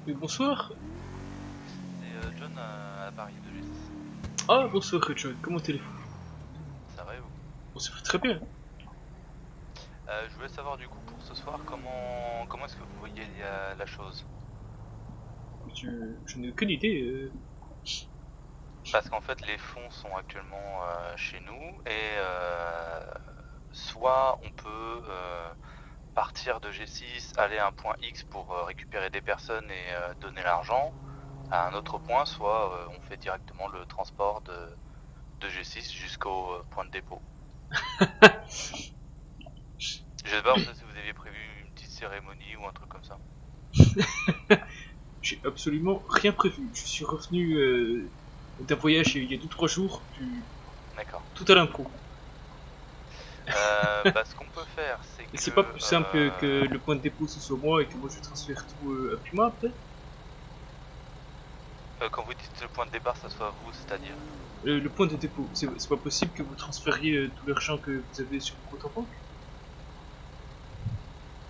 Oui, bonsoir. C'est John à Paris de Justice. Ah, bonsoir John, comment allez-vous? Ça va et vous? Bon, ça va très bien. Je voulais savoir du coup pour ce soir comment est-ce que vous voyez la chose? Je n'ai aucune idée. Parce qu'en fait les fonds sont actuellement chez nous et soit on peut partir de G6, aller à un point X pour récupérer des personnes et donner l'argent à un autre point, soit on fait directement le transport de G6 jusqu'au point de dépôt. Je sais pas en fait si vous aviez prévu une petite cérémonie ou un truc comme ça. J'ai absolument rien prévu. Je suis revenu d'un voyage il y a 2-3 jours, D'accord. tout à l'impro. Bah, ce qu'on peut faire, c'est Et que c'est pas plus simple que le point de dépôt ce soit moi et que moi je transfère tout à Puma après? quand vous dites le point de départ, ça soit vous, c'est-à-dire. Le point de dépôt, c'est pas possible que vous transfériez tout l'argent que vous avez sur votre compte en banque?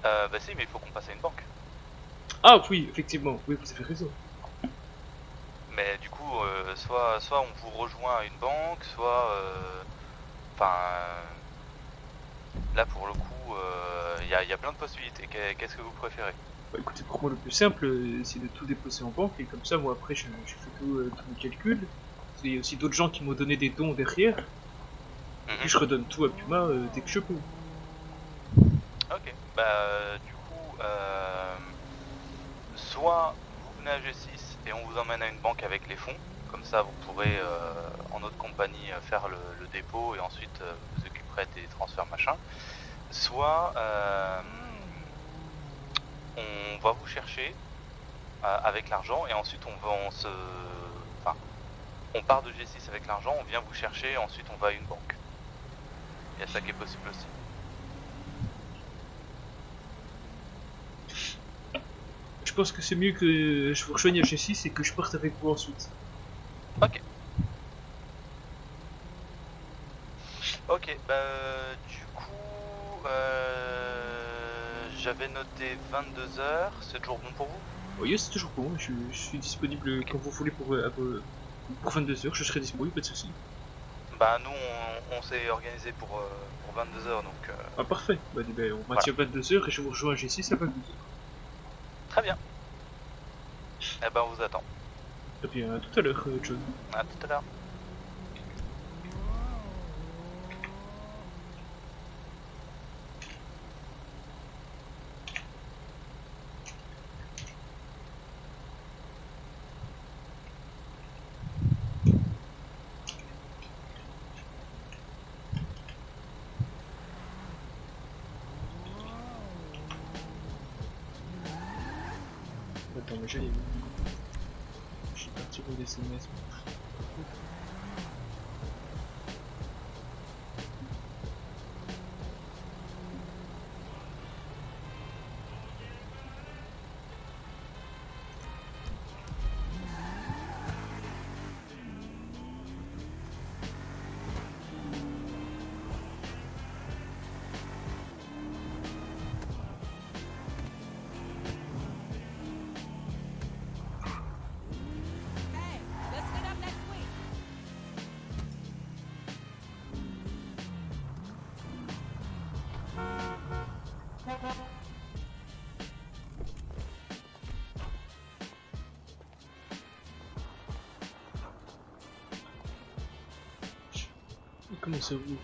Bah si, mais il faut qu'on passe à une banque. Ah oui, effectivement, oui, vous avez raison. Mais du coup, soit on vous rejoint à une banque, soit, enfin, là pour le coup, y a plein de possibilités. Qu'est-ce que vous préférez? Bah écoutez, pour moi le plus simple, c'est de tout déposer en banque et comme ça, moi après je fais tous mes calculs. Il y a aussi d'autres gens qui m'ont donné des dons derrière. Et puis Mhm. je redonne tout à Puma dès que je peux. Ok. Bah du coup, soit vous venez à G6 et on vous emmène à une banque avec les fonds. Comme ça, vous pourrez, en notre compagnie, faire le dépôt et ensuite vous occuperez des transferts machin. Soit on va vous chercher avec l'argent et ensuite enfin, on part de G6 avec l'argent, on vient vous chercher et ensuite on va à une banque. Il y a ça qui est possible aussi. Je pense que c'est mieux que je vous rejoigne à G6 et que je parte avec vous ensuite. Ok. Ok, bah du coup, j'avais noté 22 h, c'est toujours bon pour vous? Oh yes, c'est toujours bon, je suis disponible Ok. quand vous voulez pour 22 h, je serai disponible, pas de soucis. Bah nous on s'est organisé pour 22 h donc Ah parfait, on voilà. maintient 22 h et je vous rejoins à G6 à 22 h. Très bien. Eh ben on vous attend. Et bien, à tout à l'heure, John. À tout à l'heure. Attends, mais j'ai je suis parti pour des SMS. Hey, let's meet up next week. Comment ça vous?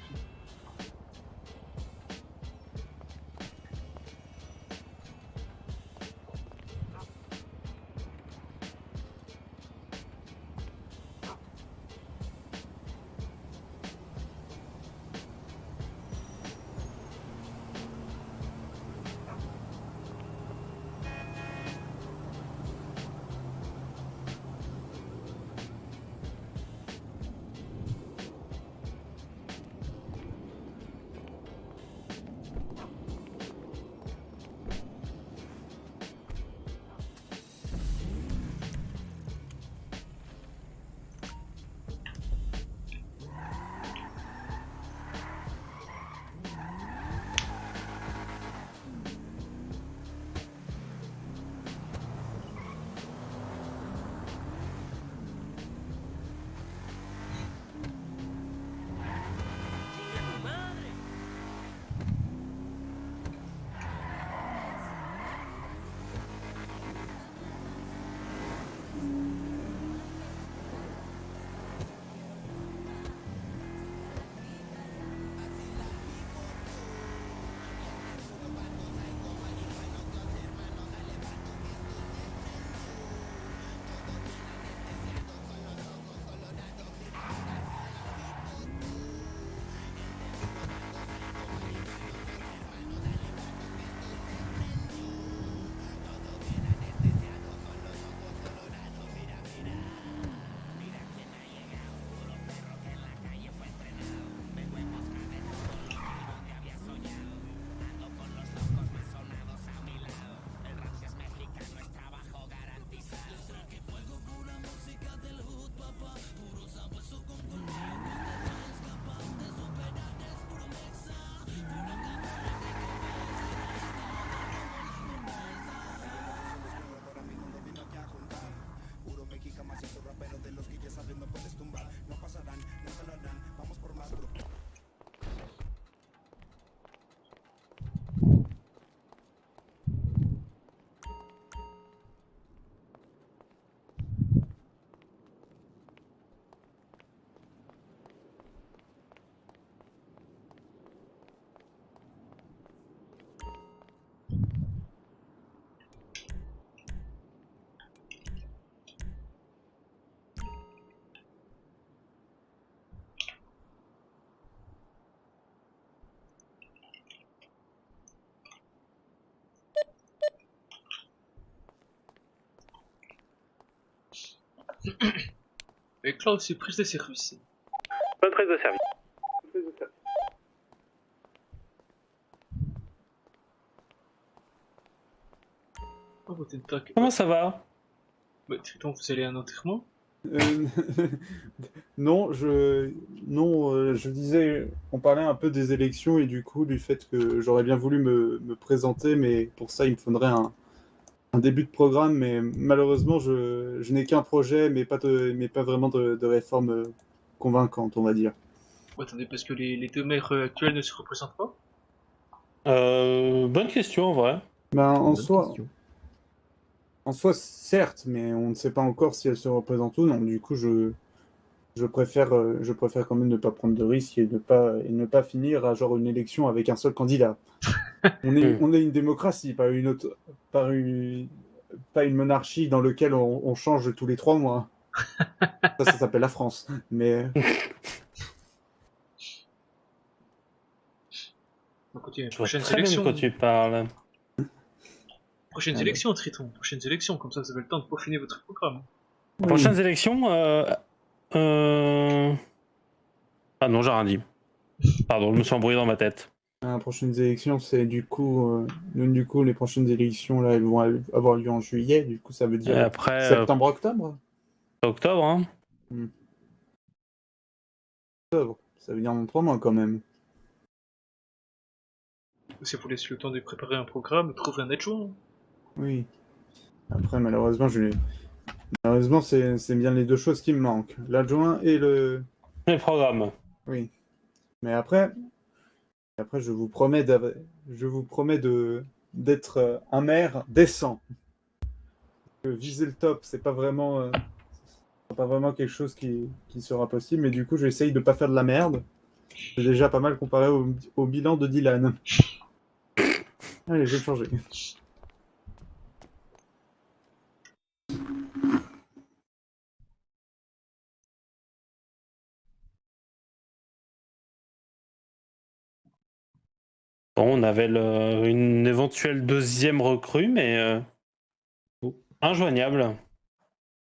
Et Klaus, c'est prise de service. Bonne prise de service. Oh, bah, t'es tac. Comment ça va? Bah, Triton, vous allez à un enterrement? Euh, non, je disais, on parlait un peu des élections et du coup du fait que j'aurais bien voulu me présenter, mais pour ça il me faudrait un début de programme, mais malheureusement je n'ai qu'un projet, mais pas vraiment de réforme convaincante, on va dire. Ouais, attendez, parce que les deux maires actuels ne se représentent pas? Bonne question en vrai. Ben, Bonne question. en soi, certes, mais on ne sait pas encore si elle se représente ou non. Du coup, je préfère quand même ne pas prendre de risques et ne pas finir à genre une élection avec un seul candidat. On est une démocratie, pas une monarchie dans laquelle on change tous les 3 mois. Ça s'appelle la France. Mais On continue. Je vois Prochaines très bien de élections. quoi tu parles. Prochaines Ah, élections, Triton. Prochaines élections, comme ça vous avez le temps de peaufiner votre programme. oui. Prochaines élections. Ah non, j'ai rien dit. Pardon, je me suis embrouillé dans ma tête. Les prochaines élections, c'est du coup, les prochaines élections là, elles vont avoir lieu en juillet. Du coup, ça veut Et dire après, septembre-octobre. octobre, hein. Octobre. Ça veut dire dans 3 mois quand même. Si vous laissez le temps de préparer un programme, trouver un adjoint. Oui. Après, malheureusement, c'est bien les deux choses qui me manquent. L'adjoint et le... Les programmes. Oui. Mais après, je vous promets d'être un maire décent. Viser le top, c'est pas vraiment quelque chose qui sera possible. Mais du coup, j'essaye de pas faire de la merde. C'est déjà pas mal comparé au bilan de Dylan. Allez, je vais me changer. Bon, on avait une éventuelle deuxième recrue, mais Oh, injoignable.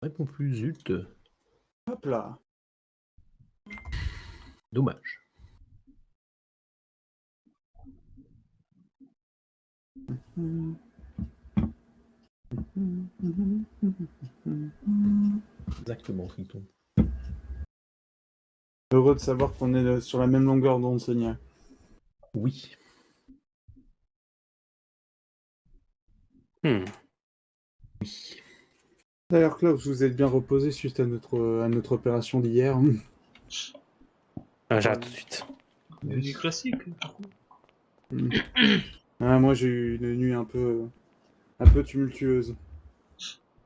réponds plus, zut. Hop là. Dommage. Exactement, Triton. Heureux de savoir qu'on est sur la même longueur d'onde, Sonia. Oui. Hmm. D'ailleurs, Klaus, vous êtes bien reposé suite à notre opération d'hier. J'arrête tout de suite. Une nuit classique. Ah, moi, j'ai eu une nuit un peu tumultueuse.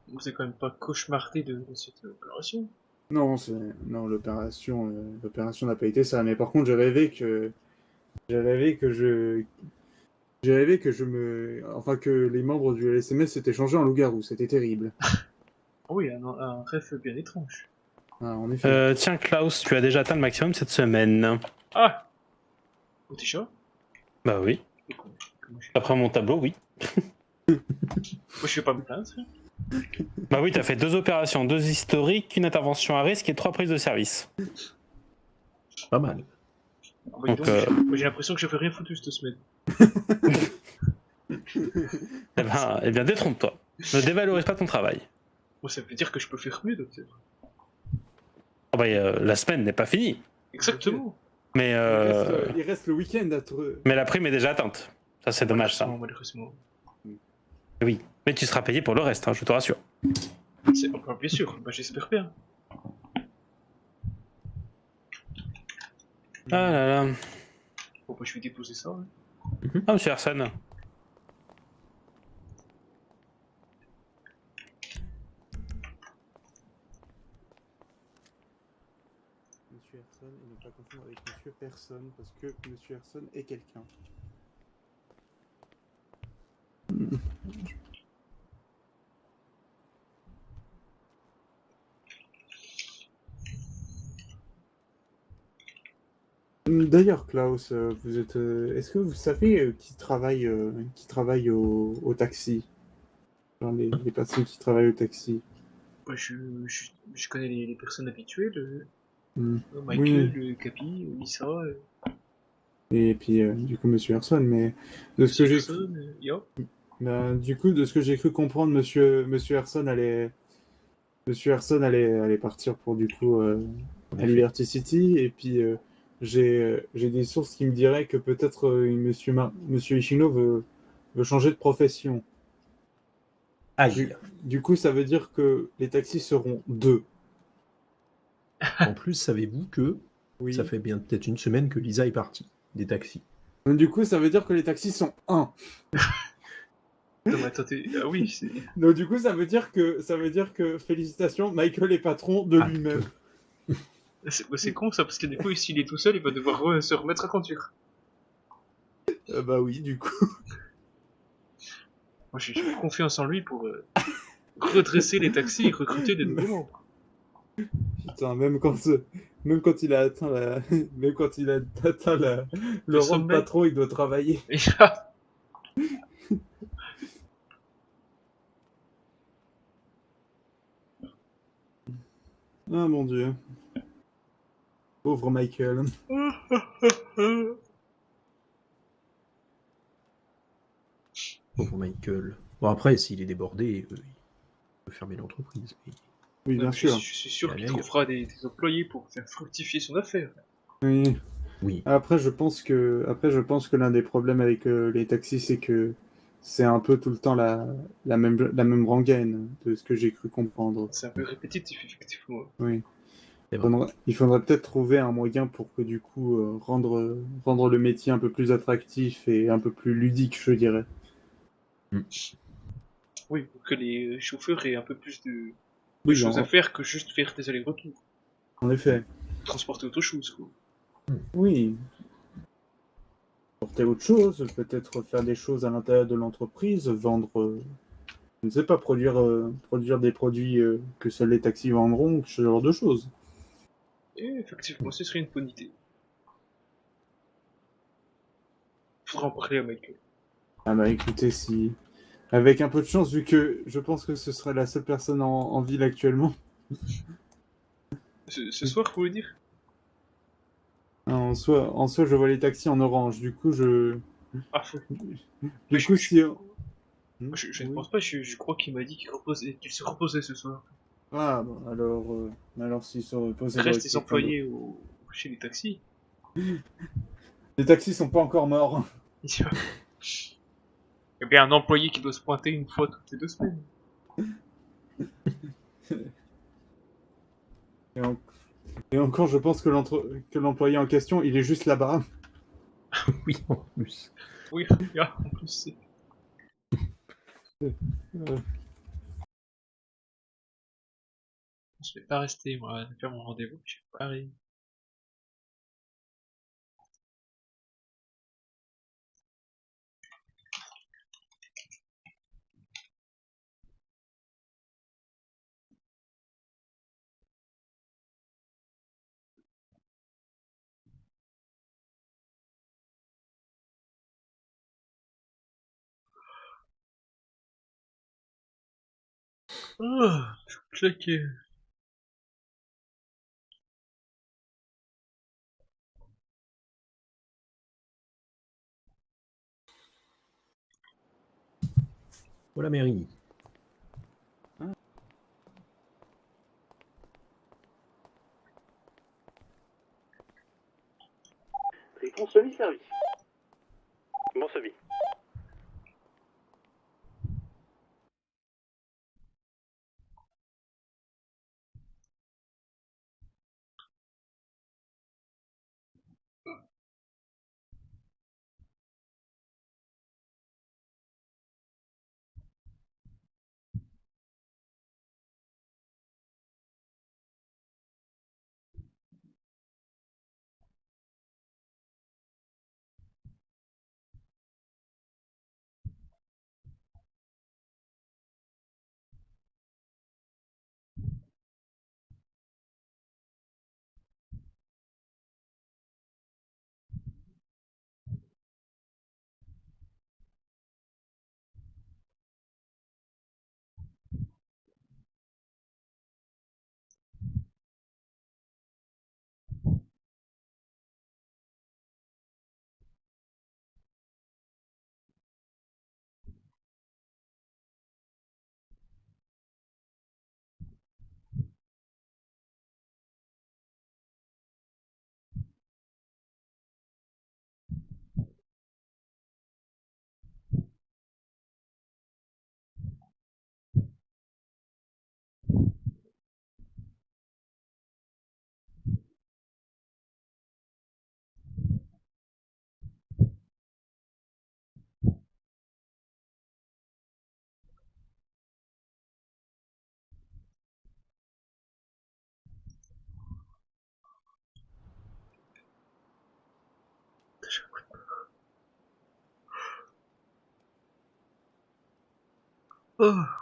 Vous avez quand même pas cauchemardé de cette opération. Non, l'opération n'a pas été ça. Mais par contre, j'ai rêvé que les membres du LSMS s'étaient changés en loup-garou. C'était terrible. Ah oui, un rêve bien étrange. Ah, en effet. Tiens, Klaus, tu as déjà atteint le maximum cette semaine. Ah! Oh, déjà? Bah oui. Et comment je fais? Après mon tableau, oui. Moi, je vais pas me plaindre. Bah oui, t'as fait 2 opérations, 2 historiques, une intervention à risque et 3 prises de service. Pas mal. Ah, bah, dis Donc, donc, moi, j'ai l'impression que j'avais rien foutu cette semaine. eh bien, détrompe-toi. Ne dévalorise pas ton travail. Moi, ça veut dire que je peux faire mieux, docteur. Ah bah, la semaine n'est pas finie. Exactement. Mais, Il reste le week-end à te... mais la prime est déjà atteinte. Ça, c'est dommage, ça. Malheureusement. Oui. Mais tu seras payé pour le reste, hein, je te rassure. Bah, bien sûr, bah, j'espère bien. Ah là là. Bon, bah, je vais déposer ça. Hein. Ah, monsieur Arsène. Monsieur Herson, et ne pas confondre avec Monsieur Personne, parce que Monsieur Herson est quelqu'un. D'ailleurs, Klaus, vous êtes. Est-ce que vous savez qui travaille au taxi? Genre les personnes qui travaillent au taxi. Moi, je connais les personnes habituelles. Hmm. Michael, Oui, Capi, Lisa, et puis du coup Monsieur Herson, mais de ce que Monsieur j'ai Erson, Yo. du coup de ce que j'ai cru comprendre, Monsieur Herson allait partir pour du coup En à effet. Liberty City, et puis j'ai des sources qui me diraient que peut-être Monsieur Ishino veut changer de profession. Aïe. Du coup, ça veut dire que les taxis seront deux. En plus, savez-vous que ça Oui. fait bien peut-être une semaine que Lisa est partie des taxis. Donc, du coup, ça veut dire que les taxis sont un. Non, mais attendez, ah oui, c'est. Donc du coup, ça veut dire que félicitations, Michael est patron de Ah, lui-même. C'est con ça, parce que du coup, s'il est tout seul, il va devoir se remettre à conduire. Bah oui, du coup. Moi, j'ai confiance en lui pour redresser les taxis et recruter de nouveaux membres. Putain, même quand il a atteint même quand il a atteint le Le rang de sommet. patron, il doit travailler. Et Ah mon dieu. Pauvre Michael. Pauvre Michael. Bon, après, s'il est débordé, il peut fermer l'entreprise. Mais Oui, non, bien mais je sûr. suis il sûr y qu'il aller ailleurs. trouvera des employés pour faire fructifier son affaire. Oui. Oui. Après, je pense que l'un des problèmes avec les taxis, c'est que c'est un peu tout le temps la même rengaine, de ce que j'ai cru comprendre. C'est un peu répétitif, effectivement. Oui. C'est vrai. Il faudrait peut-être trouver un moyen pour que du coup rendre le métier un peu plus attractif et un peu plus ludique, je dirais. Oui, pour que les chauffeurs aient un peu plus de Oui, choses à faire que juste faire des allers-retours. en effet. Transporter autre chose, quoi. Oui, porter autre chose, peut-être faire des choses à l'intérieur de l'entreprise, vendre, je ne sais pas, produire des produits que seuls les taxis vendront, ce genre de choses. Et effectivement, ce serait une bonne idée. Faudra en parler à Michael. Ah bah écoutez, si... Avec un peu de chance, vu que je pense que ce serait la seule personne en ville actuellement. Ce soir, vous voulez dire? En soi, je vois les taxis en orange. Ah, fou. Mais Du coup, si... je ne Oui. pense pas, je crois qu'il m'a dit qu'il se reposait ce soir. Ah, bon, alors s'ils se reposent, Il ça doit reste être des quelqu'un d'autre. employés chez les taxis. Les taxis sont pas encore morts. Il y a bien un employé qui doit se pointer une fois toutes les 2 semaines. Et, en- et encore, je pense que l'employé en question, il est juste là-bas. Oui, en plus. Oui, en plus, c'est. Euh, Je vais pas rester, moi, à faire mon rendez-vous, je vais pas aller. Ah, je suis claqué. Voilà, Mary. Triton semi-service. Bon semi. Oh.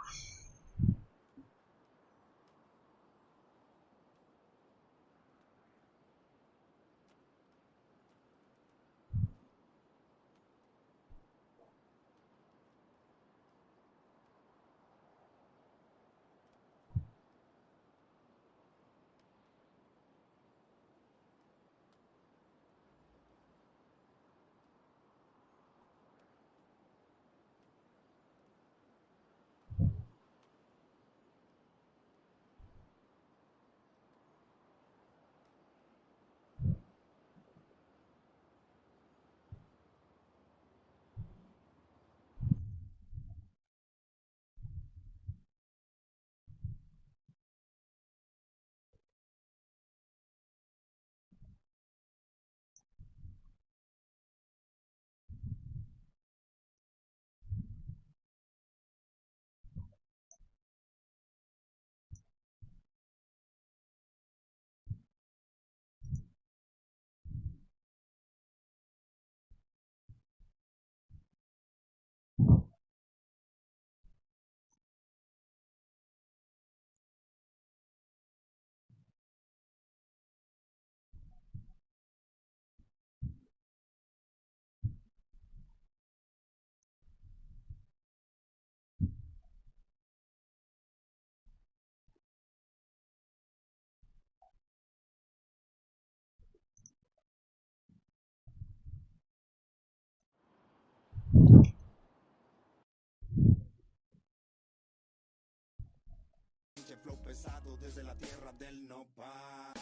flow pesado desde la tierra del nopal.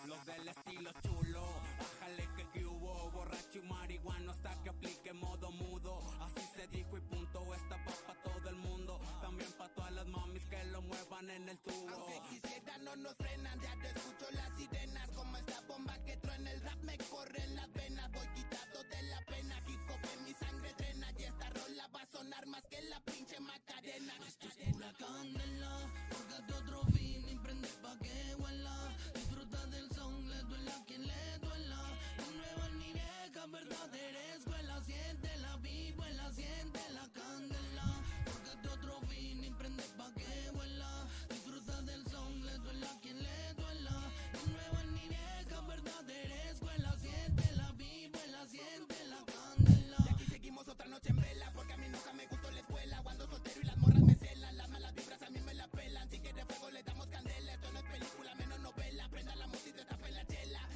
Los del estilo chulo, bájale que hubo borracho y marihuano hasta que aplique modo mudo. Así se dijo y punto, esta va pa' todo el mundo, también pa' todas las mamis que lo muevan en el tubo. Aunque quisiera no nos frenan, ya te escucho las sirenas, como esta bomba que truena el rap me corre en las venas. Voy quitado de la pena, hip hop en mi sangre drena y esta rola va a sonar más que la pinche Macarena. Esto es pura candela, fórgate otro fin y prende pa' que huela. Disfruta del son, le duela a quien le duela. No nueva ni vieja, verdadera escuela. Siéntela, vivuela, siente la candela. Fórgate otro fin y prende pa' que huela. Disfruta del son, le duela a quien le duela. No nueva ni vieja, verdadera escuela. Siéntela, vivuela, siente la candela. Y aquí seguimos otra noche en vela, porque a mí nunca me gustó la escuela. Cuando soltero y las morras me celan, las malas vibras a mí me la pelan. Si quiere fuego le damos candela, esto no es película, menos novela. Prenda la música y destape la chela.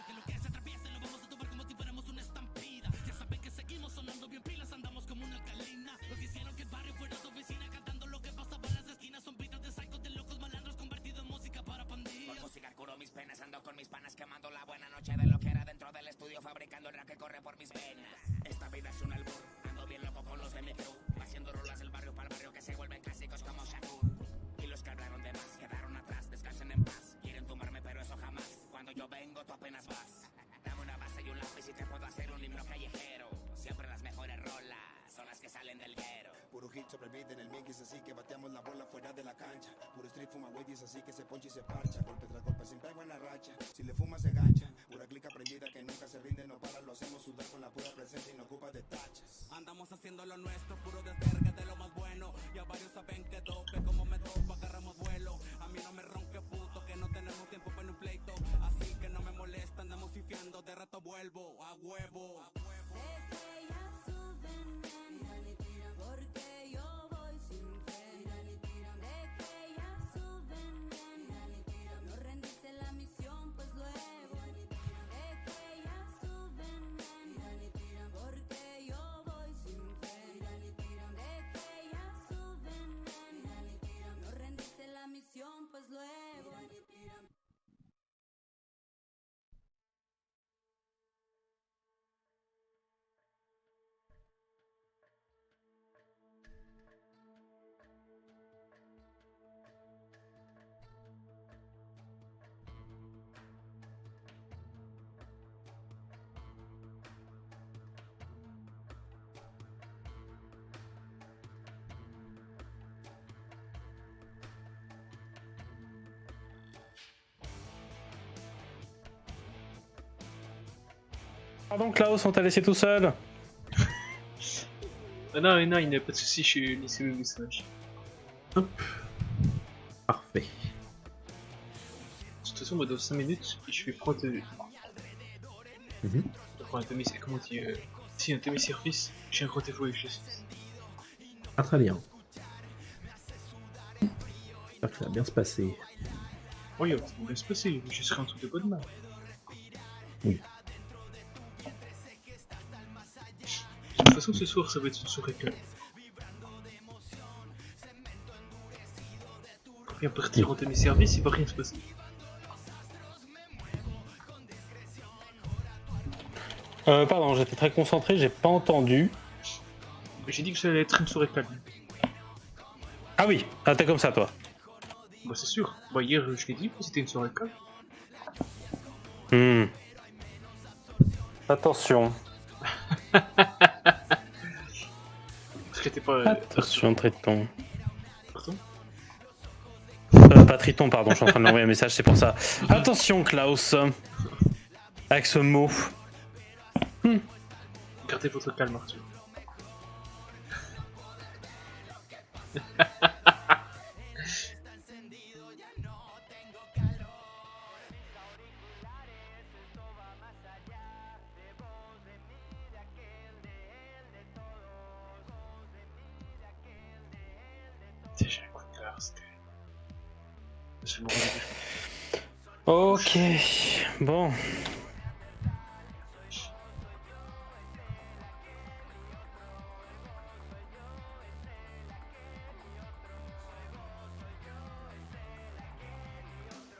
Que lo que se atraviese lo vamos a tomar como si fuéramos una estampida. Ya saben que seguimos sonando bien pilas, andamos como una alcalina. Los que hicieron que el barrio fuera su oficina, cantando lo que pasaba en las esquinas. Son vidas de psychos, de locos malandros, convertido en música para pandillas. Por música curo mis penas, ando con mis panas quemando la buena noche de lo que era dentro del estudio, fabricando el rap que corre por mis venas. Esta vida es un albur, ando bien loco con los de mi crew, haciendo rolas del barrio para el barrio que se vuelven clásicos como Shakur. Y los que hablaron de más quedaron atrás, descansen en paz. Quieren tumbarme pero eso jamás, cuando yo vengo tú apenas vas. Dame una base y un lápiz y te puedo hacer un himno callejero. Siempre las mejores rolas son las que salen del guero. Puro hit sobrevive en el mix, así que bateamos la bola fuera de la cancha. Puro street fuma güey, así que se poncha y se parcha. Golpe tras golpe siempre hay buena racha, si le fuma se gancha. Pura clica prendida que nunca se rinde, no para, lo hacemos sudar con la pura presencia y no ocupa de tachas. Andamos haciendo lo nuestro, puro desvergue de lo más bueno. Ya varios saben que dope, como me topo, agarramos vuelo. A mí no me ronque puto, que no tenemos tiempo para un pleito. Así que no me molesta, andamos fifiando, de rato vuelvo, a huevo. Deje ya su veneno, porque yo voy sin freno. Deje ya su veneno, no rendirse la misión, pues luego. Deje ya su veneno, porque yo voy sin freno. Deje ya su veneno, no rendirse la misión, pues luego. Pardon Klaus, on t'a laissé tout seul. Ah non, mais non, il n'y a pas de souci, je suis laissé le message. Parfait. De toute façon, moi, dans 5 minutes, je vais prendre. Mhm. Comment on dit si un de mes services, j'ai un rendez-vous avec justice. Ah, très bien. J'espère que ça va bien se passer. Oui, ça va bien se passer, je serai en truc de bonne main. Oui. De toute façon, ce soir, ça va être une soirée calme. Faut bien partir rendre mes services, il va rien se passer. Pardon, j'étais très concentré, j'ai pas entendu. J'ai dit que ça allait être une soirée calme. Ah oui, ah, t'es comme ça toi. Bah c'est sûr. Bah hier, je l'ai dit, c'était une soirée calme. Attention. Parce que t'es pas... Attention, Triton. Pardon. Pas Triton, pardon, je suis en train de lui envoyer un message, c'est pour ça. Attention, Klaus. Avec ce mot. Gardez votre calme, Arthur. Tiens, j'ai un coup de cœur, c'était... C'est le moment de Ok, bon.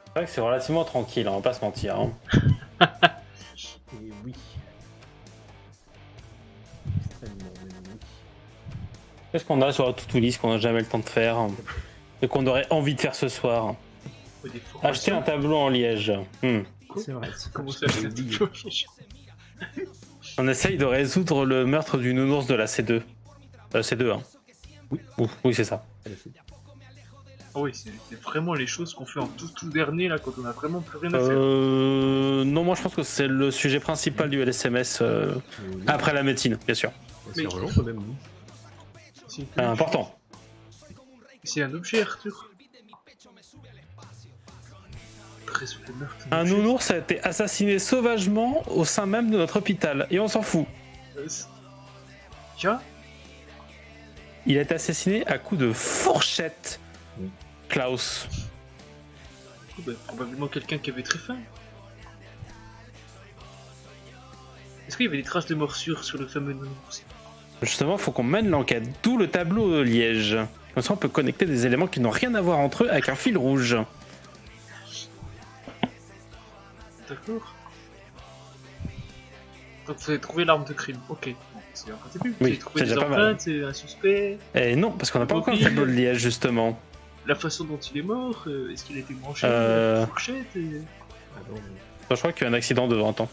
C'est vrai que c'est relativement tranquille, on va pas se mentir. Hein. Et oui. Extrêmement, mais oui. Qu'est-ce qu'on a sur la to-do list qu'on n'a jamais le temps de faire et qu'on aurait envie de faire ce soir? des Acheter un tableau en liège. C'est vrai. C'est Comment comment ça, ça j'ai oublié. On essaye de résoudre le meurtre du nounours de la C2. C2, hein. Oui. Oui, c'est ça. Allez, c'est bien. Ah oui, c'est vraiment les choses qu'on fait en tout dernier, là, quand on a vraiment plus rien à faire. Non, moi je pense que c'est le sujet principal du LSMS après la médecine, bien sûr. C'est Mais- relou quand même. Oui. C'est une peluche. Important. C'est un objet, Arthur. Résoudre le meurtre. Un nounours a été assassiné sauvagement au sein même de notre hôpital, et on s'en fout. Tiens, Il a été assassiné à coups de fourchette. Oui. Klaus. probablement quelqu'un qui avait très faim. Est-ce qu'il y avait des traces de morsure sur le fameux nounours? Justement, faut qu'on mène l'enquête, d'où le tableau de liège. Comme ça, on peut connecter des éléments qui n'ont rien à voir entre eux avec un fil rouge. D'accord. Donc vous avez trouvé l'arme de crime, ok. C'est un bon début. Vous Oui, avez trouvé c'est des déjà pas mal. empreintes, c'est un suspect, Et non, parce qu'on n'a pas encore le tableau de liège, justement. la façon dont il est mort, est-ce qu'il a été branché, Euh. fourchette Ah non, Je crois qu'il y a un accident devant, attends.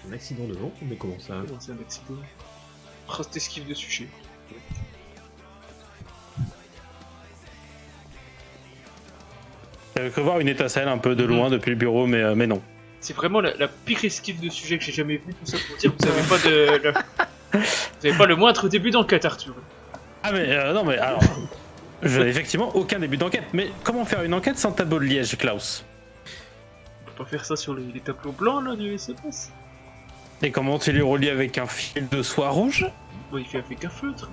un accident devant, mais comment ça? Comment c'est un accident? Reste esquive de sujet. J'avais cru voir une étincelle un peu de loin depuis le bureau, mais non. C'est vraiment la pire esquive de sujet que j'ai jamais vue, tout ça pour dire que vous avez pas de... Vous avez pas le moindre début d'enquête, Arthur. Ah mais non mais alors, je n'ai effectivement aucun début d'enquête. Mais comment faire une enquête sans tableau de liège, Klaus? On peut pas faire ça sur les tableaux blancs, là, du SMS. Et comment tu les relis avec un fil de soie rouge? Bon, il fait avec un feutre.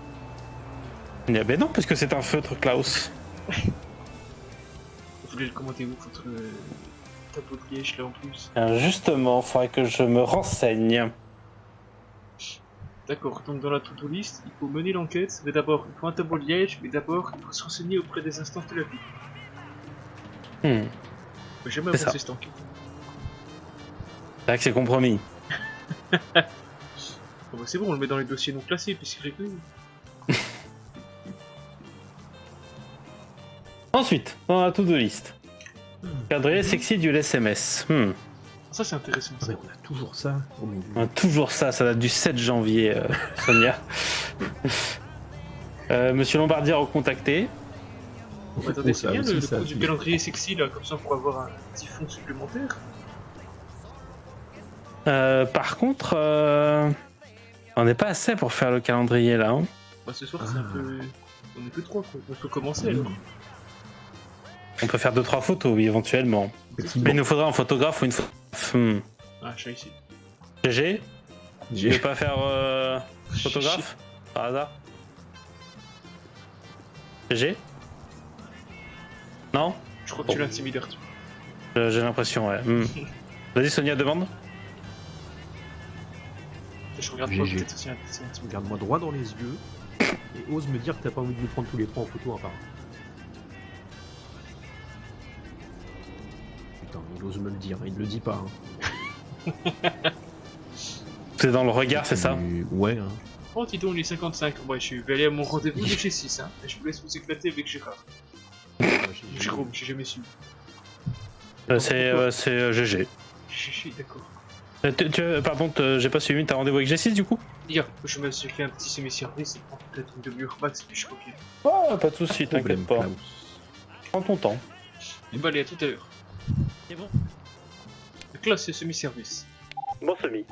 Eh ben non, parce que c'est un feutre, Klaus. Vous voulez le commander où, votre tableau de liège, là, en plus? Justement, faudrait que je me renseigne. D'accord, donc dans la to-do list, il faut mener l'enquête, mais d'abord, il faut un tableau de liège, mais d'abord, il faut se renseigner auprès des instances de la vie. Faut jamais C'est avancer ça. cette enquête. C'est vrai que c'est compromis. Ah bah c'est bon, on le met dans les dossiers non classés, puis c'est réglé. Ensuite, dans la to-do list. Cadrer sexy du LSMS. Ça c'est intéressant. Ah, Ça. mais on a toujours ça. Oh mon dieu. On a toujours ça date du 7 janvier, Sonia. Monsieur Lombardier a recontacté. Bon, attendez, c'est ça bien aussi, le ça, coup du c'est- calendrier sexy là, comme ça on pourra avoir un petit fond supplémentaire. Par contre, on n'est pas assez pour faire le calendrier là. Hein. Bah, ce soir, c'est un peu... On est que 3, quoi. On peut commencer, alors. On peut faire 2-3 photos, oui, éventuellement. Mais il nous faudra un photographe ou une photographe. Ah, je suis ici. GG, tu veux pas faire photographe par hasard? GG? Non? Je crois que tu l'intimides, Arthur. J'ai l'impression, ouais. Vas-y, Sonia, demande. Je regarde GG. pas, peut-être c'est intimidant. Regarde-moi droit dans les yeux et ose me dire que t'as pas envie de nous prendre tous les trois en photo un par un. Putain, il ose me le dire, il le dit pas. Hein. C'est dans le regard, c'est ça? Ouais, hein. Oh, dis donc, il est 55. Ouais, je vais aller à mon rendez-vous de G6, hein. Et je vous laisse vous éclater avec Gérard. Jérôme, j'ai jamais su. C'est GG. Chichi, d'accord. Pardon, j'ai pas suivi, t'as rendez-vous avec G6 du coup? Hier, je me suis fait un petit semi-service, ça prend peut-être une demi-heure max, puis je reviens. Oh, pas de soucis, Problème, t'inquiète pas. Klaus. Prends ton temps. Et bah, allez, à tout à l'heure. C'est bon. Donc là, c'est semi-service. Bon semi.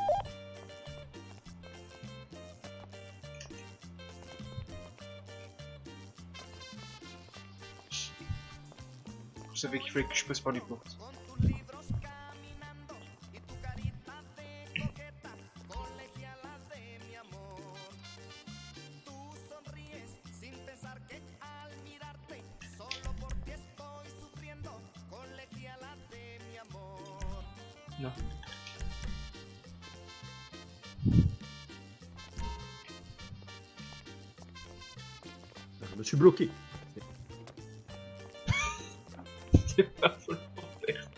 Vous savez qu'il fallait que je passe par les portes. Non. Je me suis bloqué. C'est pas volontaire.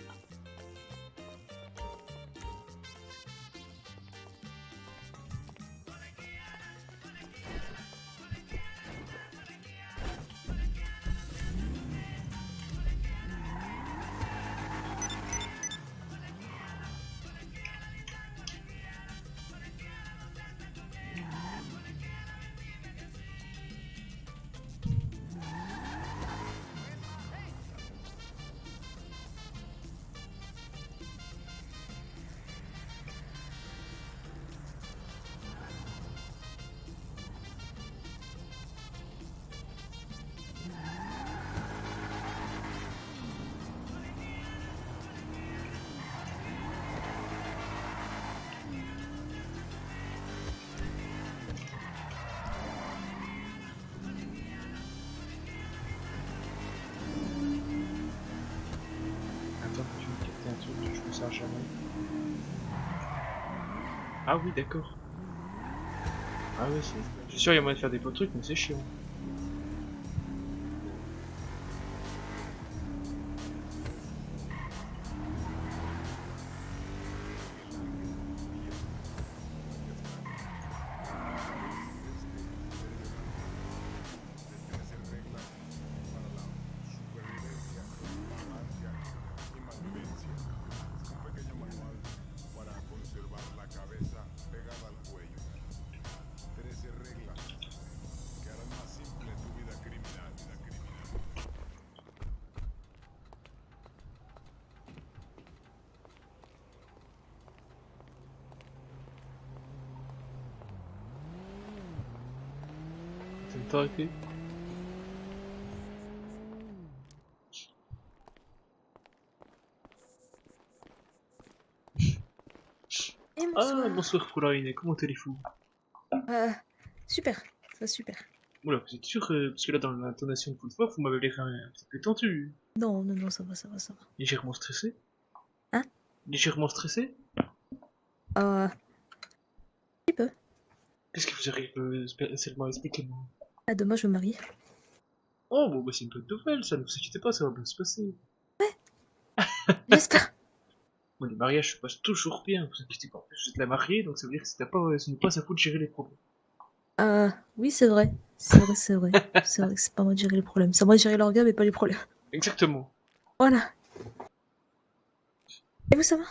Attends, tu me capter un truc, je me sers jamais. Ah oui, d'accord. Ah oui, c'est... Je suis sûr, il y a moyen de faire des beaux trucs, mais c'est chiant. Ça me t'arrêter? Et bonsoir. Ah, bonsoir Fräulein, comment allez-vous? Super, ça va super. Oula, vous êtes sûr? Parce que là, dans l'intonation de votre voix, vous m'avez l'air un petit peu tendu. Non, non, non, ça va, ça va, ça va. Légèrement stressé? Hein? Légèrement stressé? Un petit peu. Qu'est-ce qui vous arrive spécialement? Expliquez-moi. Ah, demain, je me marie. Oh, bon, bah, c'est une bonne nouvelle, ça, ne vous inquiétez pas, ça va bien se passer. J'espère. Bon, les mariages se passent toujours bien, vous inquiétez pas. Vous êtes la mariée, donc ça veut dire que ce n'est pas à vous de gérer les problèmes. Oui, c'est vrai. C'est vrai, c'est vrai. C'est vrai que c'est pas moi de gérer les problèmes. C'est à moi de gérer l'organe, mais pas les problèmes. Exactement. Voilà. Et vous, ça va?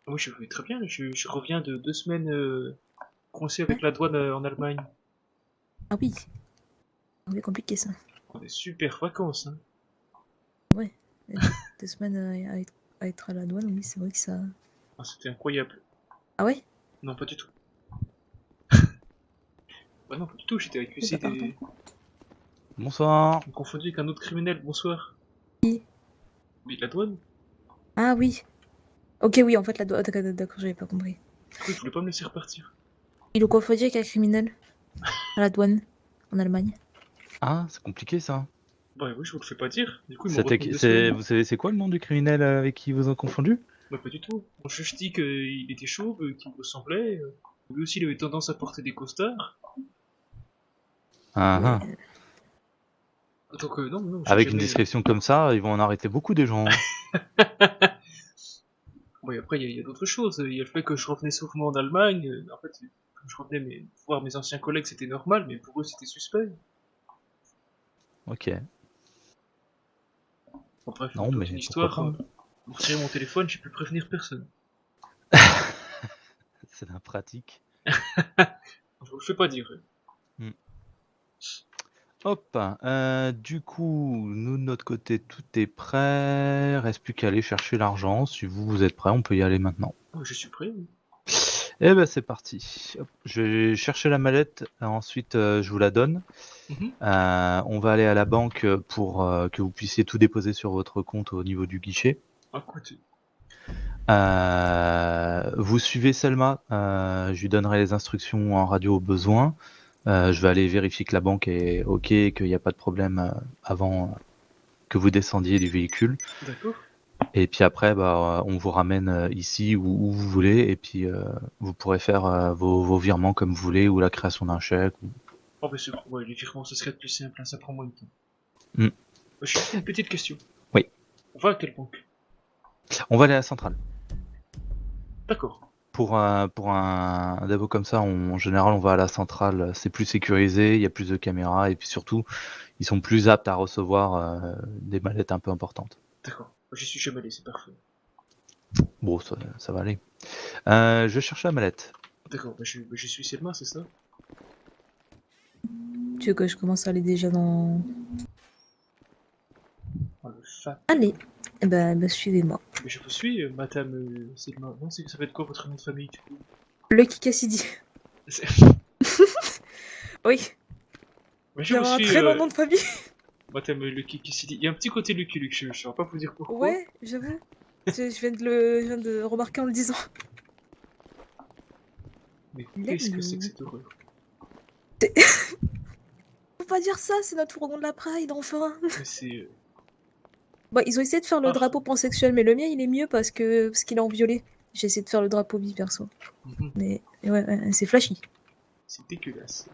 Moi, je vais très bien, je reviens de 2 semaines coincé avec la douane en Allemagne. Ah oui. C'est compliqué, ça. Des super vacances, hein. Ouais. 2 semaines à être à la douane, oui, c'est vrai que ça... Ah, c'était incroyable. Ah ouais? Non, pas du tout. Ah non, pas du tout, j'étais accusé C'est pas des... Bonsoir. confondu avec un autre criminel, bonsoir. Qui? Oui, de la douane. Ah oui. Ok, oui, en fait, la douane. D'accord, j'avais pas compris. Du coup, il voulait pas me laisser repartir. Il le confondu avec un criminel à la douane en Allemagne. Ah, c'est compliqué ça. Bah oui, je vous le fais pas dire. Du coup, ils m'ont C'était retenu qui- 2 c'est- semaines. Vous savez c'est quoi le nom du criminel avec qui vous ont confondu? Bah pas du tout. Mon juge dit qu'il était chauve, qu'il me ressemblait. Lui aussi, il avait tendance à porter des costards. Ah, ah. Donc non, non, j'ai Avec une jamais... description comme ça, ils vont en arrêter beaucoup des gens. Bon, et après, il y a d'autres choses. Il y a le fait que je revenais sauvement en Allemagne. En fait, quand je revenais voir mes anciens collègues, c'était normal, mais pour eux, c'était suspect. Ok. Bon, bref, Non, toute mais une pourquoi histoire. pas. Pour retirer mon téléphone, j'ai pu prévenir personne. C'est la pratique. Je vous le fais pas dire. Hop, du coup, nous de notre côté, tout est prêt. Reste plus qu'à aller chercher l'argent. Si vous êtes prêts, on peut y aller maintenant. Je suis prêt. Oui. Eh ben c'est parti. Hop, je vais chercher la mallette, ensuite je vous la donne. Mhm. On va aller à la banque pour que vous puissiez tout déposer sur votre compte au niveau du guichet. Écoute, Vous suivez Selma, je lui donnerai les instructions en radio au besoin. Je vais aller vérifier que la banque est ok, qu'il n'y a pas de problème avant que vous descendiez du véhicule. d'accord. Et puis après, on vous ramène ici ou où vous voulez, et puis vous pourrez faire vos virements comme vous voulez, ou la création d'un chèque. Oh, bah c'est bon. Ouais, les virements, ce serait plus simple, hein, ça prend moins de temps. Mm. J'ai juste une petite question. Oui. On va à quelle banque? On va aller à la centrale. D'accord. Pour un dépôt comme ça, en général, on va à la centrale. C'est plus sécurisé, il y a plus de caméras, et puis surtout, ils sont plus aptes à recevoir des mallettes un peu importantes. D'accord. J'y suis jamais allé, c'est parfait. Bon, ça va aller. Je cherche la mallette. D'accord, je suis Selma, c'est ça? Tu veux que je commence à aller déjà dans. Oh, le fat. Allez, eh ben, suivez-moi. Mais je vous suis, madame Selma. Non, ça va être quoi votre nom de famille, du coup? Lucky Cassidy. C'est- Oui, Mais il je y a vous un suis, très long nom de famille. madame Lucky Cassidy. Il y a un petit côté Lucky Luke, je saurais pas vous dire pourquoi. Ouais, j'avoue. Je viens de remarquer en le disant. Mais Il qu'est-ce aime que c'est you. que cette horreur? Faut pas dire ça, c'est notre fourgon de la Pride, enfin. Mais c'est... Bah, ils ont essayé de faire le Ah. drapeau pansexuel, mais le mien il est mieux parce qu'il est en violet. J'ai essayé de faire le drapeau bi perso. Mhm. Mais ouais, c'est flashy. C'est dégueulasse.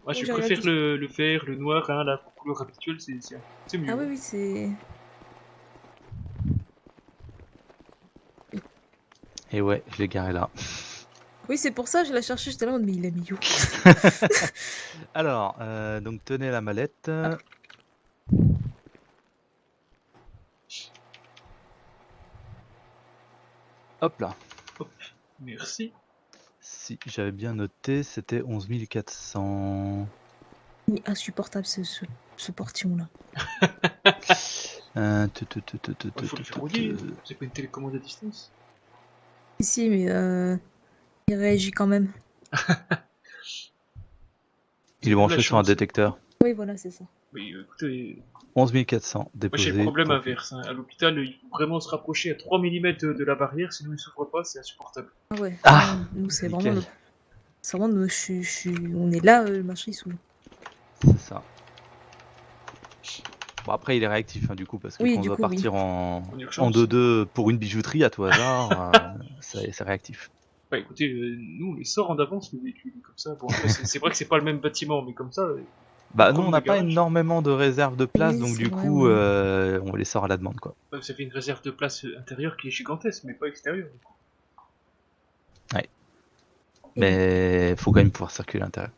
Moi, je j'ai rien préfère dit. le vert, le noir, hein, la couleur habituelle, c'est mieux. Ah oui, c'est. Et ouais, je l'ai garé là. Oui, c'est pour ça, je l'ai cherché, j'étais là en mode, mais il a mis où? Alors, donc tenez la mallette. Hop là. Merci. Si j'avais bien noté, c'était 11 400. Il est insupportable ce portillon là. Il faut le faire rouiller. C'est pas une télécommande à distance. Si, mais il réagit quand même. Il est branché sur un détecteur. Oui, voilà, c'est ça. Oui, écoutez, 11 400 moi déposé. j'ai le problème pour- inverse. Hein. À l'hôpital, il faut vraiment se rapprocher à 3 mm de la barrière, sinon il s'ouvre pas, c'est insupportable. Ah ouais. Ah, Nous, c'est nickel. vraiment. C'est vraiment. On est là, le marché il s'ouvre. C'est ça. Bon, après, il est réactif, hein, du coup, parce que Oui, quand on du doit coup, oui. partir En en urgence. 2-2 pour une bijouterie à tout hasard, c'est réactif. Bah écoutez, nous on les sort en avance le véhicule, comme ça. Bon, après, c'est vrai que c'est pas le même bâtiment, mais comme ça. Bah, Comme nous, on le n'a pas garage. énormément de réserve de place, Oui, donc c'est du vrai, coup, ouais. on les sort à la demande, quoi. Vous avez une réserve de place intérieure qui est gigantesque, mais pas extérieure. Mais faut quand même pouvoir circuler à l'intérieur.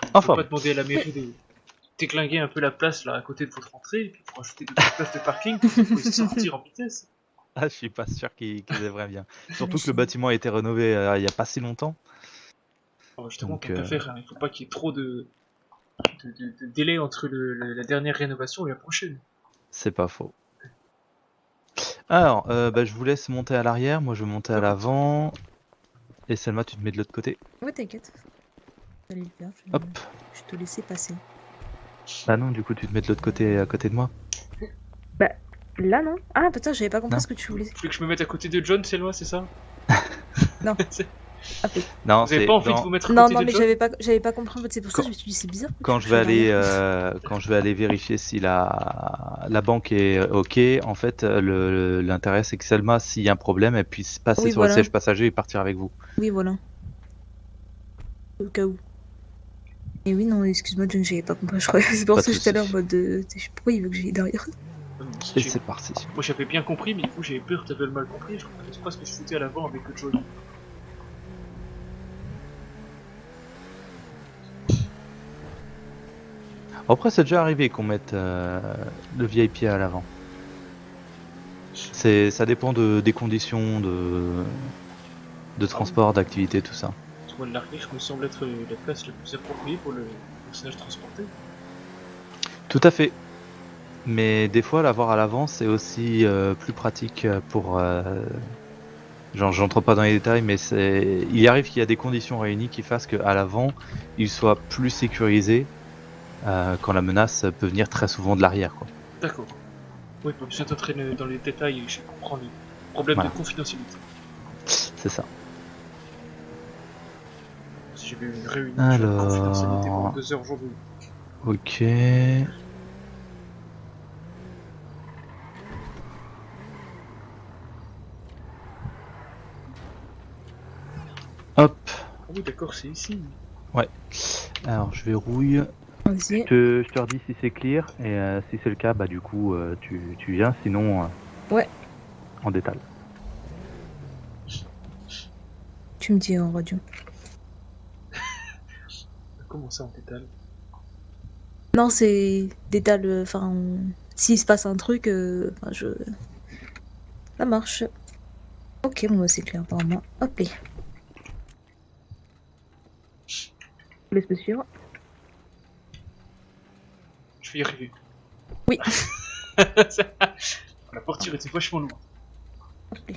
Faut Enfin, pas demander à la mairie de déglinguer un peu la place là à côté de votre entrée, et puis pour ajouter de petites places de parking pour que vous puissiez sortir en vitesse. je suis pas sûr qu'ils aimeraient bien. Surtout que Imagine. le bâtiment a été rénové il y a pas si longtemps. Alors justement, Donc, tant qu'à faire, hein, il faut pas qu'il y ait trop de délai entre la dernière rénovation et la prochaine. C'est pas faux. Alors, je vous laisse monter à l'arrière, moi je vais monter à l'avant. Et Selma, tu te mets de l'autre côté. Ouais, t'inquiète. J'allais le faire. Hop. Je te laissais passer. Bah non, du coup, tu te mets de l'autre côté, à côté de moi. Bah, là, non. Ah, putain, j'avais pas compris Non. ce que tu voulais. Tu veux que je me mette à côté de John, Selma, c'est ça? Non. C'est- Ah, oui. Non, Vous avez c'est pas envie de dans- vous mettre à Non, côté non, de mais John? j'avais pas compris en fait. C'est pour ça que je me suis dit, c'est bizarre. quand je vais aller vérifier si la banque est ok, en fait, l'intérêt c'est que Selma, s'il y a un problème, elle puisse passer Oui, sur voilà. le siège passager et partir avec vous. Oui, voilà. Au cas où. Et oui, non, excuse-moi, John, j'avais pas compris. Je crois que c'est pour Pas ça de que j'étais là en soucis. mode. Je sais pas pourquoi il veut que j'aille derrière. Et c'est parti. Moi j'avais bien compris, mais du coup j'avais peur que t'avais le mal compris. Je comprenais pas ce que je foutais à l'avant avec John. Après, c'est déjà arrivé qu'on mette le VIP à l'avant. Ça dépend des conditions de transport, d'activité, tout ça. Moi, l'arrière me semble être la place la plus appropriée pour le personnage transporté. Tout à fait. Mais des fois, l'avoir à l'avant, c'est aussi plus pratique pour... genre, j'entre pas dans les détails, mais il arrive qu'il y a des conditions réunies qui fassent qu'à l'avant, il soit plus sécurisé quand la menace peut venir très souvent de l'arrière, quoi. D'accord. Oui, pas besoin d'entrer dans les détails, je comprends les problèmes Voilà. de confidentialité. C'est ça. Si j'avais une réunion sur la confidentialité pendant Alors... 2 heures aujourd'hui. Ok... Hop. Ah oui, d'accord, c'est ici. Ouais. Alors, je verrouille. Vas-y. Je te redis si c'est clear, et si c'est le cas, bah du coup, tu viens, sinon... Ouais. En détail. Tu me dis en radio. Comment ça en détail? Non, c'est détale. Enfin, s'il se passe un truc, enfin, ça marche. Ok, bon, bah, c'est clair pour moi. Hop, les. Laisse me suivre. Je vais y arriver. Oui. La porture était vachement lourde. Hop, les.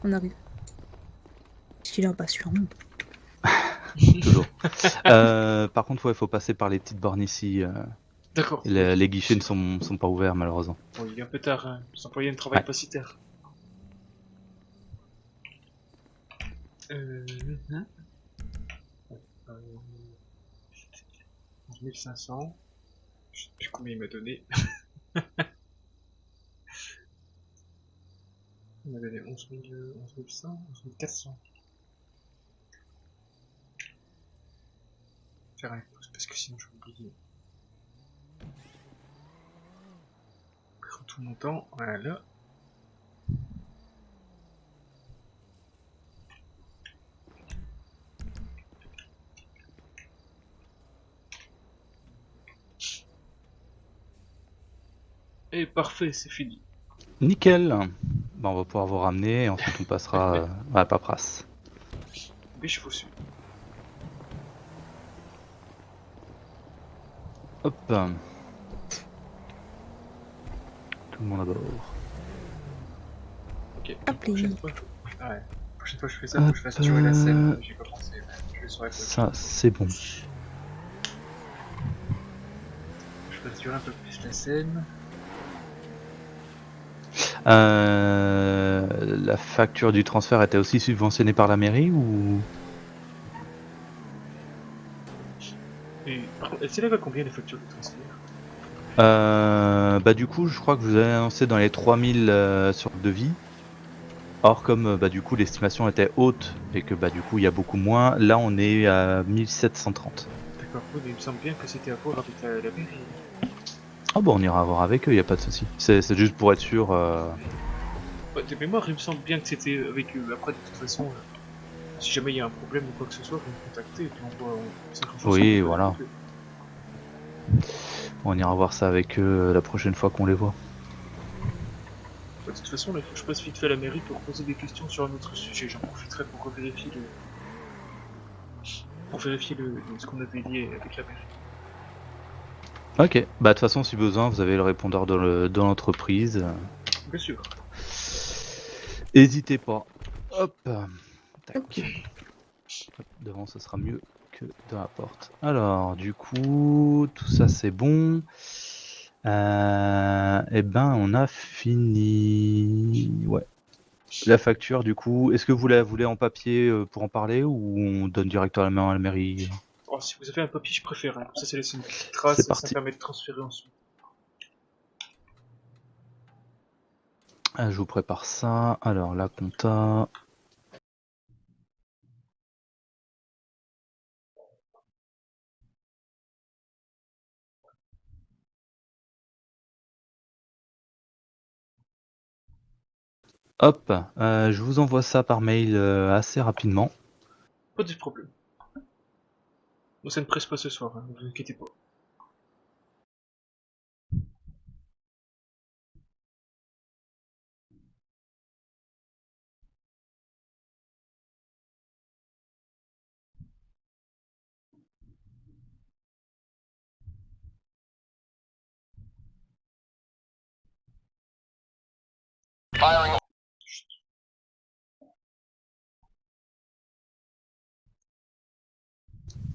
On arrive. Qu'il est impatient. Toujours. Par contre, ouais, faut passer par les petites bornes ici. D'accord. Les guichets ne sont pas ouverts, malheureusement. Bon, il est un peu tard, hein. Les employés ne travaillent Ouais. pas si tard. 1500. Je sais plus combien il m'a donné. Il m'a donné 11 100, 11 400. Faire un pouce parce que sinon je vais oublier. Prends tout mon temps, voilà. Et parfait, c'est fini. Nickel. Bah, on va pouvoir vous ramener et ensuite on passera à la paperasse. Mais je vous suis. Hop. Tout le monde à bord. Ok, Appelez. prochaine fois. Ah ouais. Prochaine fois que je fais ça, faut que je fasse durer la scène. J'ai pas pensé. Je vais sur la Ça, c'est bon. Je fasse durer un peu plus la scène. La facture du transfert était aussi subventionnée par la mairie ou... Et par contre, elle s'élève à combien les factures de transfert? Bah du coup, je crois que vous avez annoncé dans les 3000 sur le devis. Or, comme bah du coup l'estimation était haute et que bah du coup il y a beaucoup moins, là on est à 1730. D'accord, oui, mais il me semble bien que c'était à voir avec la mairie. Ah bah on ira voir avec eux, y a pas de souci. C'est juste pour être sûr. Ouais, de mémoire, il me semble bien que c'était avec eux. Après, de toute façon, si jamais il y a un problème ou quoi que ce soit, vous me contactez et puis on voit. Oui, voilà. On ira voir ça avec eux la prochaine fois qu'on les voit. De toute façon, là, il faut que je passe vite fait à la mairie pour poser des questions sur un autre sujet. J'en profiterai pour vérifier ce qu'on avait lié avec la mairie. Ok, bah de toute façon si besoin vous avez le répondeur dans l'entreprise. Bien sûr. N'hésitez pas. Hop. Tac. Hop, devant, ce sera mieux que dans la porte. Alors, du coup, tout ça c'est bon. Eh ben, on a fini. Ouais. La facture, du coup, est-ce que vous la voulez en papier pour en parler ou on donne directement à la mairie? Oh, si vous avez un papier, je préfère. Hein. Comme ça laisse une petite trace, C'est ça parti. me permet de transférer ensuite. Ah, je vous prépare ça. Alors, la compta. Hop, je vous envoie ça par mail assez rapidement. Pas de problème. Moi, ça ne presse pas ce soir, hein, ne vous inquiétez pas.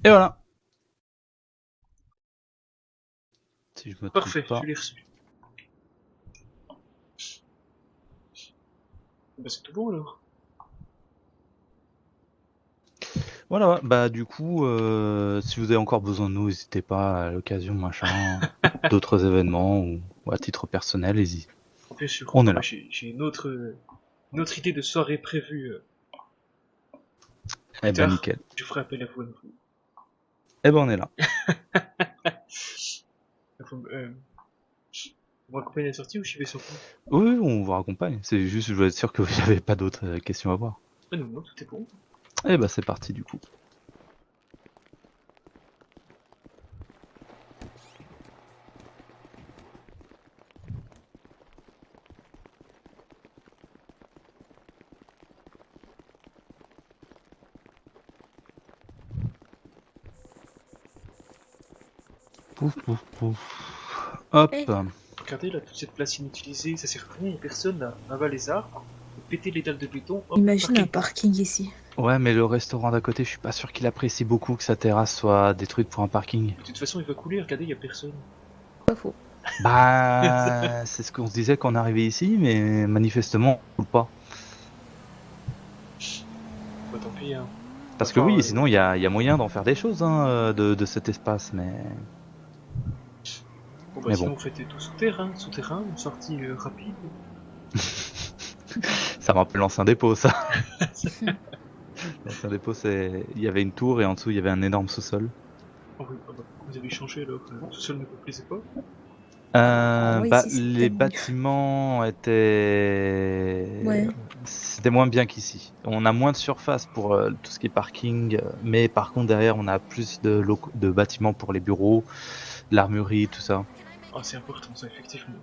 Et voilà. Si je me trompe Parfait, pas. je l'ai reçu. Bah, c'est tout bon alors. Voilà, bah du coup, si vous avez encore besoin de nous, n'hésitez pas à l'occasion, machin, d'autres événements ou à titre personnel, n'hésitez. Bien sûr. On est Bah, là. j'ai une autre idée de soirée prévue. Eh ben Tard, nickel. je ferai appel à vous. Eh ben on est là. Vous m'accompagnez à la sortie ou je vais sur vous? Oui, on vous raccompagne. C'est juste, je veux être sûr que vous n'avez pas d'autres questions à voir. Ah non, non, tout est bon. Eh ben c'est parti du coup. Pouf pouf pouf. Hop. Eh. Regardez là, toute cette place inutilisée, ça sert à rien, il n'y a personne là. On aval les arbres, péter les dalles de béton. Hop, Imagine un parking. parking ici. Ouais, mais le restaurant d'à côté, je suis pas sûr qu'il apprécie beaucoup que sa terrasse soit détruite pour un parking. De toute façon, il va couler, regardez, il n'y a personne. Pas faux. Bah, c'est ce qu'on se disait quand on arrivait ici, mais manifestement, on roule pas. Bah tant pis, hein. Parce que Enfin, oui, sinon il y a moyen d'en faire des choses hein, de cet espace, mais. Bon bah Mais sinon bon. vous faites tout souterrain, une sortie rapide. Ça me rappelle l'ancien dépôt, ça. L'ancien dépôt, il y avait une tour et en dessous il y avait un énorme sous-sol. Oh oui, ah bah, vous avez changé alors, tout seul ne vous plaisait pas? ouais, Bah, ici, c'est les tellement mieux. bâtiments étaient. Ouais. C'était moins bien qu'ici. On a moins de surface pour tout ce qui est parking, mais par contre derrière on a plus de bâtiments pour les bureaux, l'armurerie, tout ça. Ah c'est important ça, effectivement.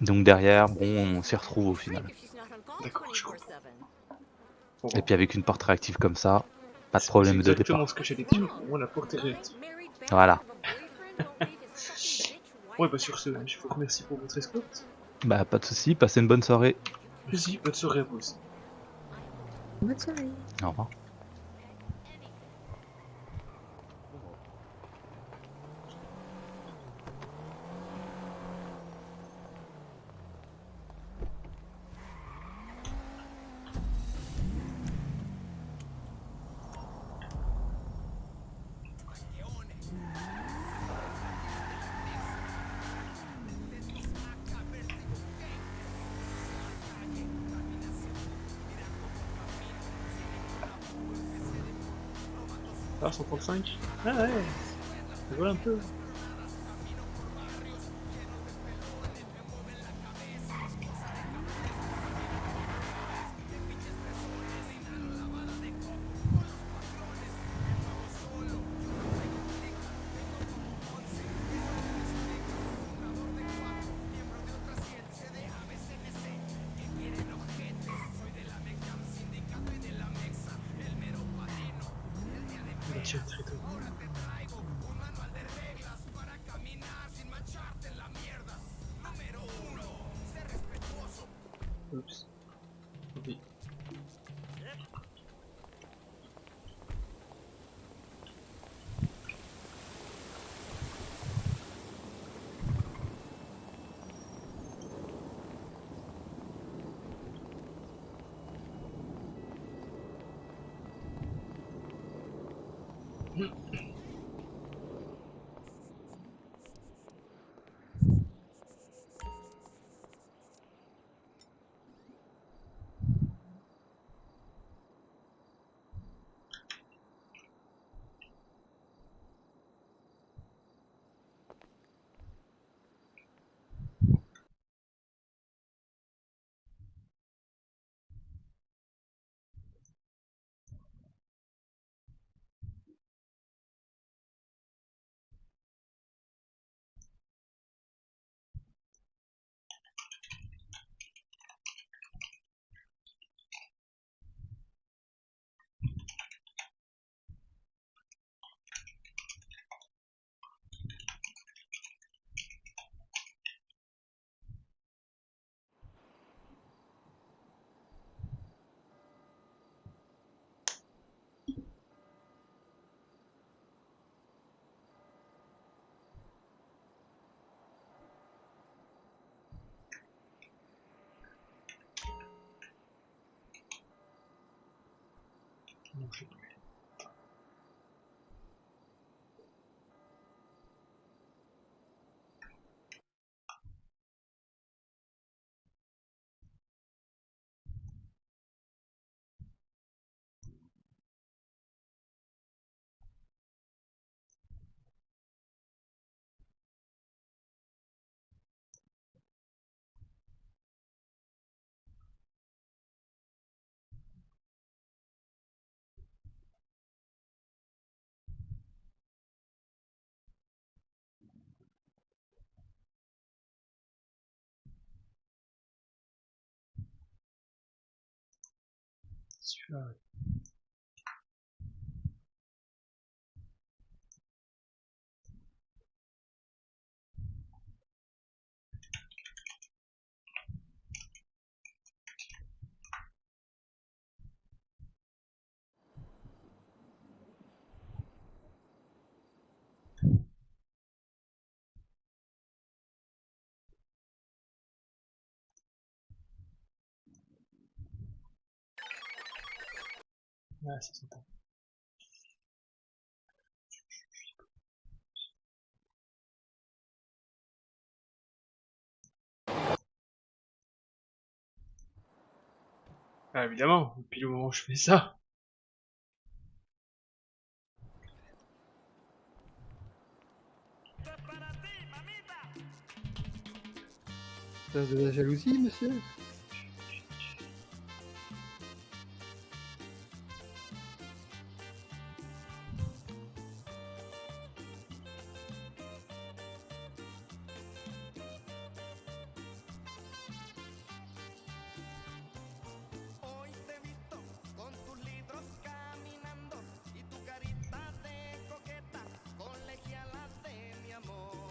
Donc derrière, bon, on s'y retrouve au final. D'accord, je comprends. Bon, Et puis avec une porte réactive comme ça, pas de c'est problème de exactement départ. ce que j'allais dire, au moins la porte est réactive. Voilà. Ouais bah sur ce, je vous remercie pour votre escorte. Bah pas de soucis, passez une bonne soirée. Vas-y, bonne soirée à vous aussi. Bonne soirée. Au revoir. Ah, 135? Ah ouais, voilà un peu. Bah tiens, très tôt. je l'ai plus. Celui-là, ouais. Ah, c'est sympa. Ah, évidemment, depuis le moment où je fais ça. Ça de la jalousie, monsieur? Hoy te he visto con tus libros caminando y tu carita de coqueta, colegiala de mi amor.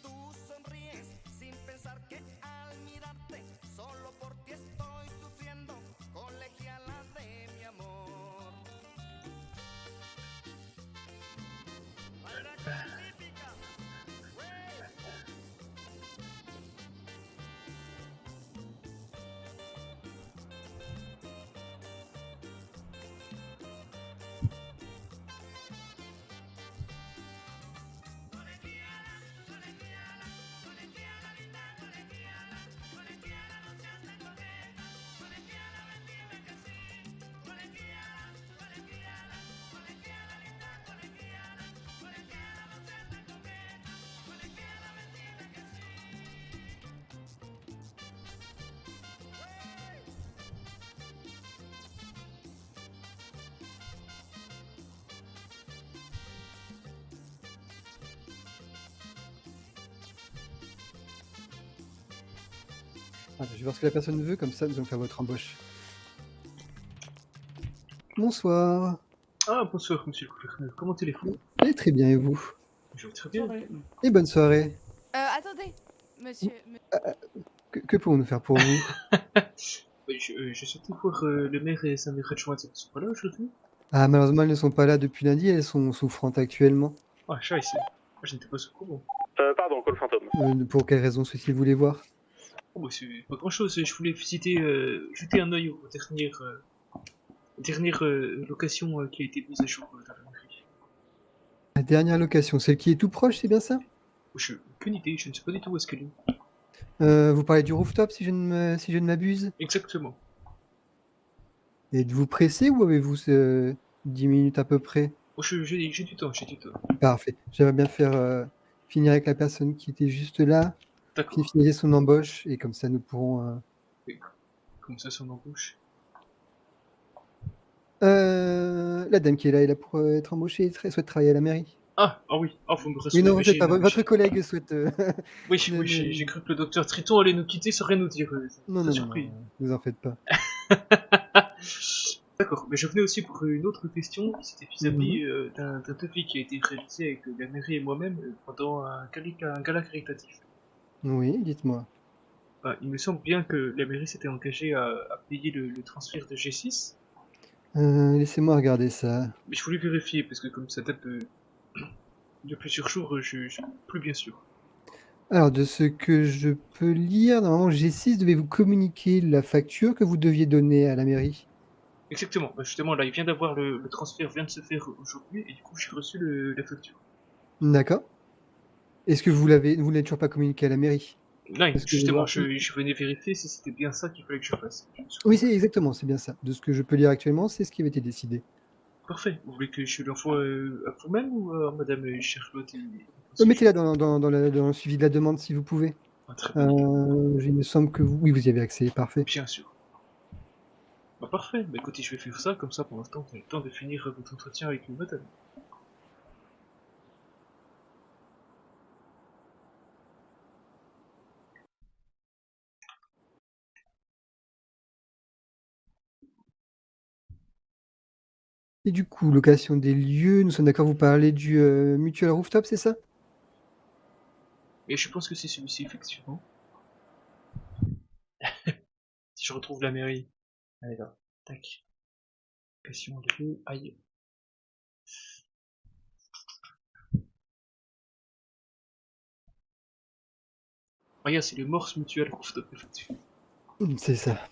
Tú sonríes sin pensar que al mirarte solo por ti estoy sufriendo, colegiala de mi amor. Baila con la típica, güey. Ah, je vais voir ce que la personne veut, comme ça nous allons faire votre embauche. Bonsoir. Ah, bonsoir, monsieur le gouverneur. Comment allez-vous? Eh, très bien, et vous? Je vais très bien. Et bonne soirée. Attendez, monsieur. Que pouvons-nous faire pour vous? Oui, je souhaitais voir le maire et sa maire adjointe. Ils sont pas là aujourd'hui? Ah, malheureusement, elles ne sont pas là depuis lundi, elles sont souffrantes actuellement. Ah, scheiße. Ah, je n'étais pas au courant. Pardon, call fantôme. Pour quelle raison souhaitez-vous les voir? Oh, bah, c'est pas grand-chose. Je voulais visiter, jeter un œil aux dernières locations qui a été mise à jour dans la mairie. La dernière location, celle qui est tout proche, c'est bien ça? Je n'ai aucune idée, je ne sais pas du tout où est-ce qu'elle est. Vous parlez du rooftop, si je ne m'abuse? Exactement. Êtes-vous pressé ou avez-vous 10 minutes à peu près? Oh, j'ai du temps, j'ai du temps. Parfait. J'aimerais bien faire finir avec la personne qui était juste là, D'accord. finaliser son embauche, et comme ça nous pourrons... Comme ça, son embauche. La dame qui est là, elle est là pour être embauchée, souhaite travailler à la mairie. Ah oui, faut me rassurer. Oui, non, vous êtes pas, votre collègue souhaite... Oui, j'ai cru que le docteur Triton allait nous quitter sans rien nous dire. Non, Très non, surpris. non, vous en faites pas. D'accord, mais je venais aussi pour une autre question. C'était vis-à-vis d'un devis qui a été réalisé avec la mairie et moi-même pendant un gala caritatif. Oui, dites-moi. Il me semble bien que la mairie s'était engagée à payer le transfert de G6. Laissez-moi regarder ça. Mais je voulais vérifier, parce que comme ça date de plusieurs jours, je suis plus bien sûr. Alors, de ce que je peux lire, normalement, G6 devait vous communiquer la facture que vous deviez donner à la mairie. Exactement. Bah, justement, là, il vient d'avoir le transfert vient de se faire aujourd'hui, et du coup, j'ai reçu la facture. D'accord. Est-ce que vous l'avez toujours pas communiqué à la mairie? Non, Parce que justement, moi- je venais vérifier si c'était bien ça qu'il fallait que je fasse. Oui, c'est exactement, c'est bien ça. De ce que je peux lire actuellement, c'est ce qui avait été décidé. Parfait. Vous voulez que je l'envoie à vous-même ou à Madame Charlotte Mettez-la dans le suivi de la demande si vous pouvez. Ah, très bien. Il me semble que oui, vous y avez accès, parfait. Bien sûr. Bah, parfait. Bah, écoutez, je vais faire ça, comme ça, pour l'instant, vous avez le temps de finir votre entretien avec une madame. Et du coup, location des lieux, nous sommes d'accord, vous parlez du Mutual Rooftop, c'est ça? Et je pense que c'est celui-ci, effectivement. Si je retrouve la mairie. Allez, là. Tac. Question de rue. Aïe. Regarde, c'est le Morse Mutual Rooftop, effectivement. C'est ça.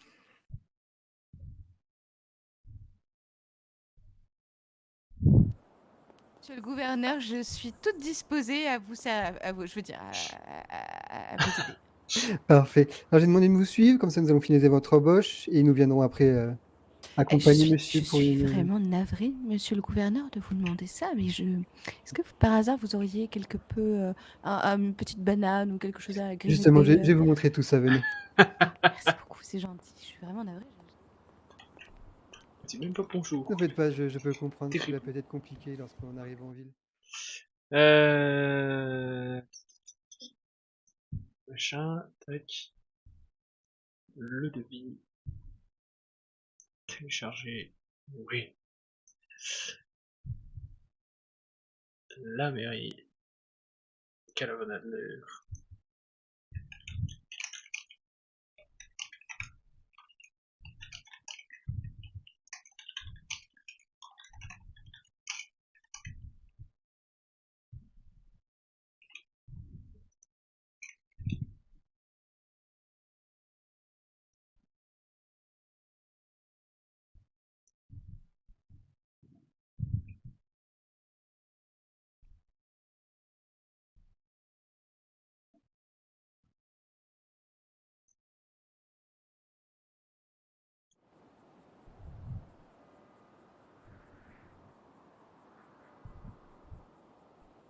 Monsieur le gouverneur, je suis toute disposée à vous, je veux dire, à vous aider. Parfait. Alors j'ai demandé de vous suivre, comme ça nous allons finaliser votre embauche et nous viendrons après accompagner monsieur Je pour suis une... vraiment navrée, monsieur le gouverneur, de vous demander ça, mais est-ce que par hasard vous auriez quelque peu une petite banane ou quelque chose à grignoter? Justement, je vais vous montrer tout ça, venez. Merci beaucoup, c'est gentil. Je suis vraiment navrée. C'est même pas bonjour. Ne faites pas, je peux comprendre, Terrible. cela peut être compliqué lorsqu'on arrive en ville. Machin, tac. Le devis. Télécharger. Oui. La mairie. Caravane Adler.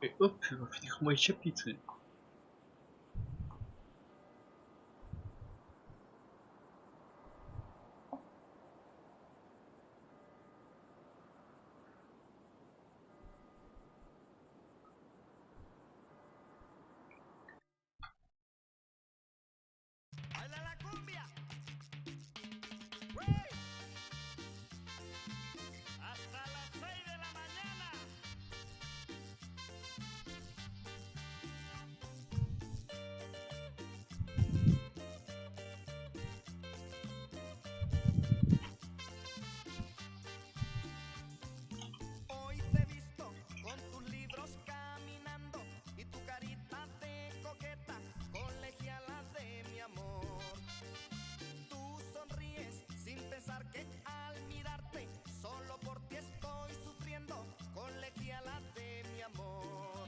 Et hop, on va finir moi le chapitre. Hoy te he visto con tus libros caminando y tu carita de coqueta, colegiala de mi amor. Tú sonríes sin pensar que al mirarte solo por ti estoy sufriendo, colegiala de mi amor.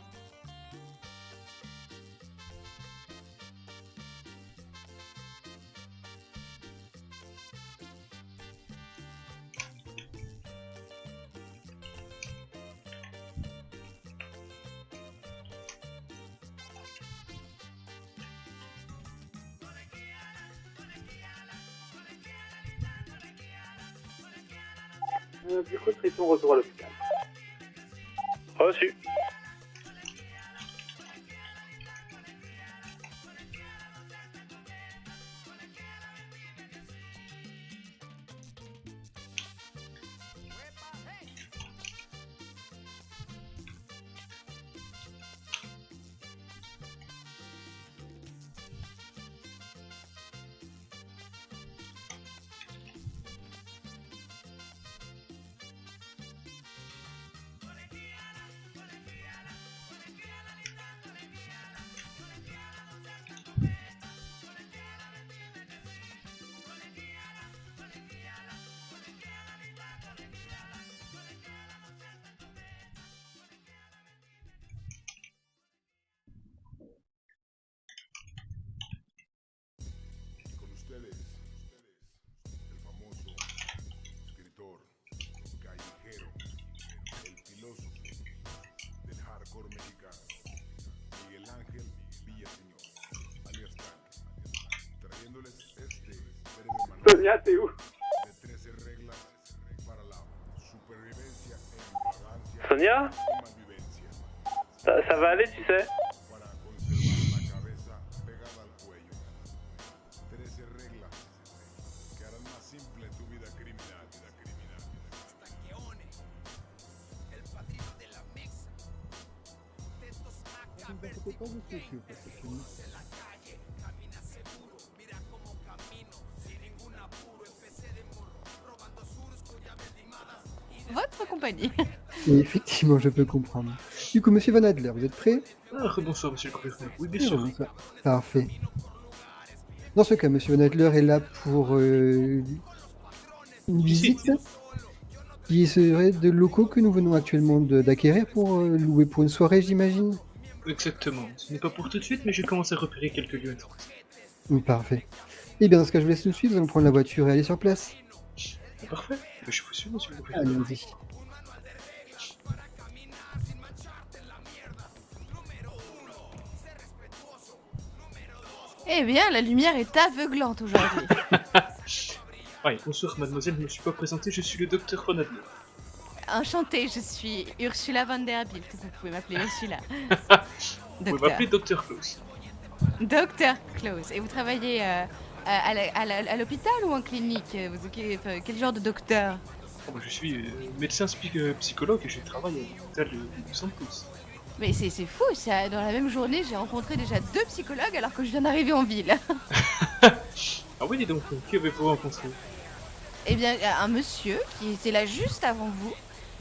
Du coup, serait ton retour à l'hôpital. Reçu. Sonia, t'es où? Sonia? Ça va aller, tu sais? Votre compagnie. Et effectivement, je peux comprendre. Du coup, monsieur Van Adler, vous êtes prêt? Ah, bonsoir, monsieur le gouverneur. Oui, bien Oui, sûr. bonsoir. Parfait. Dans ce cas, monsieur Van Adler est là pour une visite qui serait de locaux que nous venons actuellement d'acquérir pour louer pour une soirée, j'imagine. Exactement. Ce n'est pas pour tout de suite, mais j'ai commencé à repérer quelques lieux intéressants. Parfait. Eh bien, dans ce cas, je vous laisse nous suivre, nous allons prendre la voiture et aller sur place. Parfait. Je vous suis, monsieur le gouverneur. Allons-y. Eh bien, la lumière est aveuglante aujourd'hui. Ouais, bonsoir, mademoiselle, je ne me suis pas présenté, je suis le docteur Van Adler. Enchantée, je suis Ursula Vanderbilt. Vous pouvez m'appeler Ursula. Vous pouvez m'appeler Dr. Klaus. Docteur Klaus. Et vous travaillez à l'hôpital ou en clinique? Quel genre de docteur? Oh, bah, je suis médecin psychologue et je travaille à l'hôpital de Santos. Mais c'est fou, ça. Dans la même journée, j'ai rencontré déjà 2 psychologues alors que je viens d'arriver en ville. Ah oui, dis donc, qui avez-vous rencontré? Eh bien, un monsieur qui était là juste avant vous.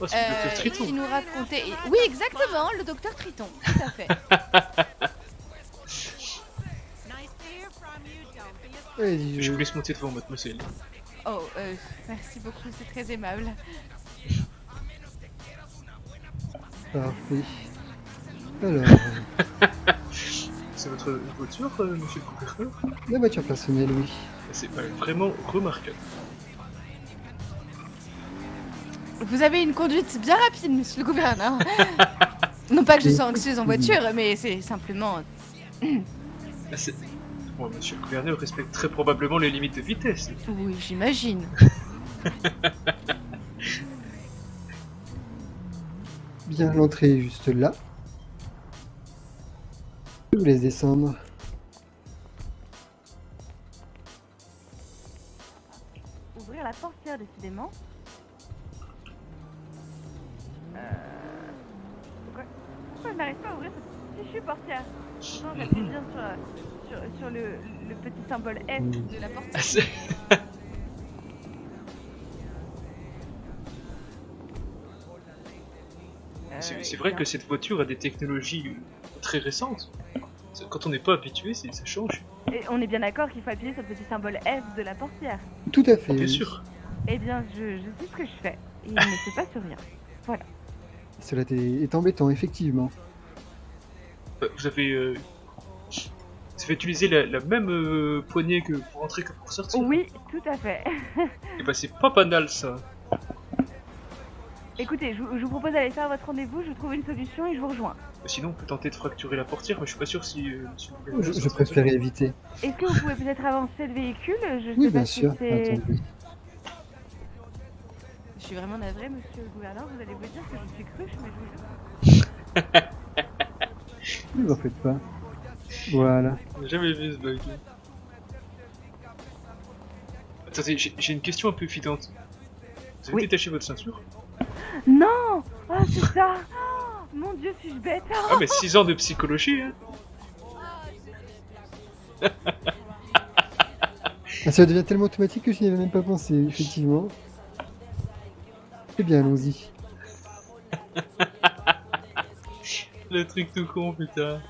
Oh, c'est le docteur Triton. Qui nous racontait... Oui, exactement, le docteur Triton, tout à fait. Je vous laisse monter devant, mademoiselle. Oh, merci beaucoup, c'est très aimable. Parfait. Alors, C'est votre voiture, monsieur le gouverneur? la voiture personnelle, oui. C'est vraiment remarquable. Vous avez une conduite bien rapide, monsieur le gouverneur. Non pas que je sois anxieuse en voiture, mais c'est simplement... Bon, monsieur le gouverneur respecte très probablement les limites de vitesse. Oui, j'imagine. Bien, l'entrée est juste là. Je vous laisse descendre. Ouvrir la portière, décidément. Pourquoi je n'arrive pas à ouvrir cette fichue portière? Pourtant, j'appuie bien sur le petit symbole F de la portière. C'est vrai que cette voiture a des technologies très récentes. Quand on n'est pas habitué, ça change. Et on est bien d'accord qu'il faut appuyer sur le petit symbole F de la portière. Tout à fait. Bien oui. sûr. Eh bien, je sais ce que je fais. Et il ne se passe rien. Voilà. Cela est embêtant, effectivement. Vous avez utilisé la même poignée que pour entrer que pour sortir? Oui, tout à fait. Et bah c'est pas banal ça. Écoutez, je vous propose d'aller faire votre rendez-vous, je trouve une solution et je vous rejoins. Sinon on peut tenter de fracturer la portière, mais je suis pas sûr si... monsieur le gouverneur Je sera préfère raisonnable. éviter. Est-ce que vous pouvez peut-être avancer le véhicule? Je Oui, sais bien pas si sûr. c'est... Attendez. Je suis vraiment navrée, monsieur le gouverneur, vous allez vous dire que je suis cruche, mais je vous jure. Ne vous en faites pas. Voilà. J'ai jamais vu ce bug. Attendez, j'ai une question un peu évidente. Vous avez détaché votre ceinture? Non! Oh, c'est ça! Oh, mon dieu, suis-je bête! Ah mais 6 ans de psychologie, hein. Ça devient tellement automatique que je n'y avais même pas pensé, effectivement. Eh bien, allons-y. Le truc tout con, putain.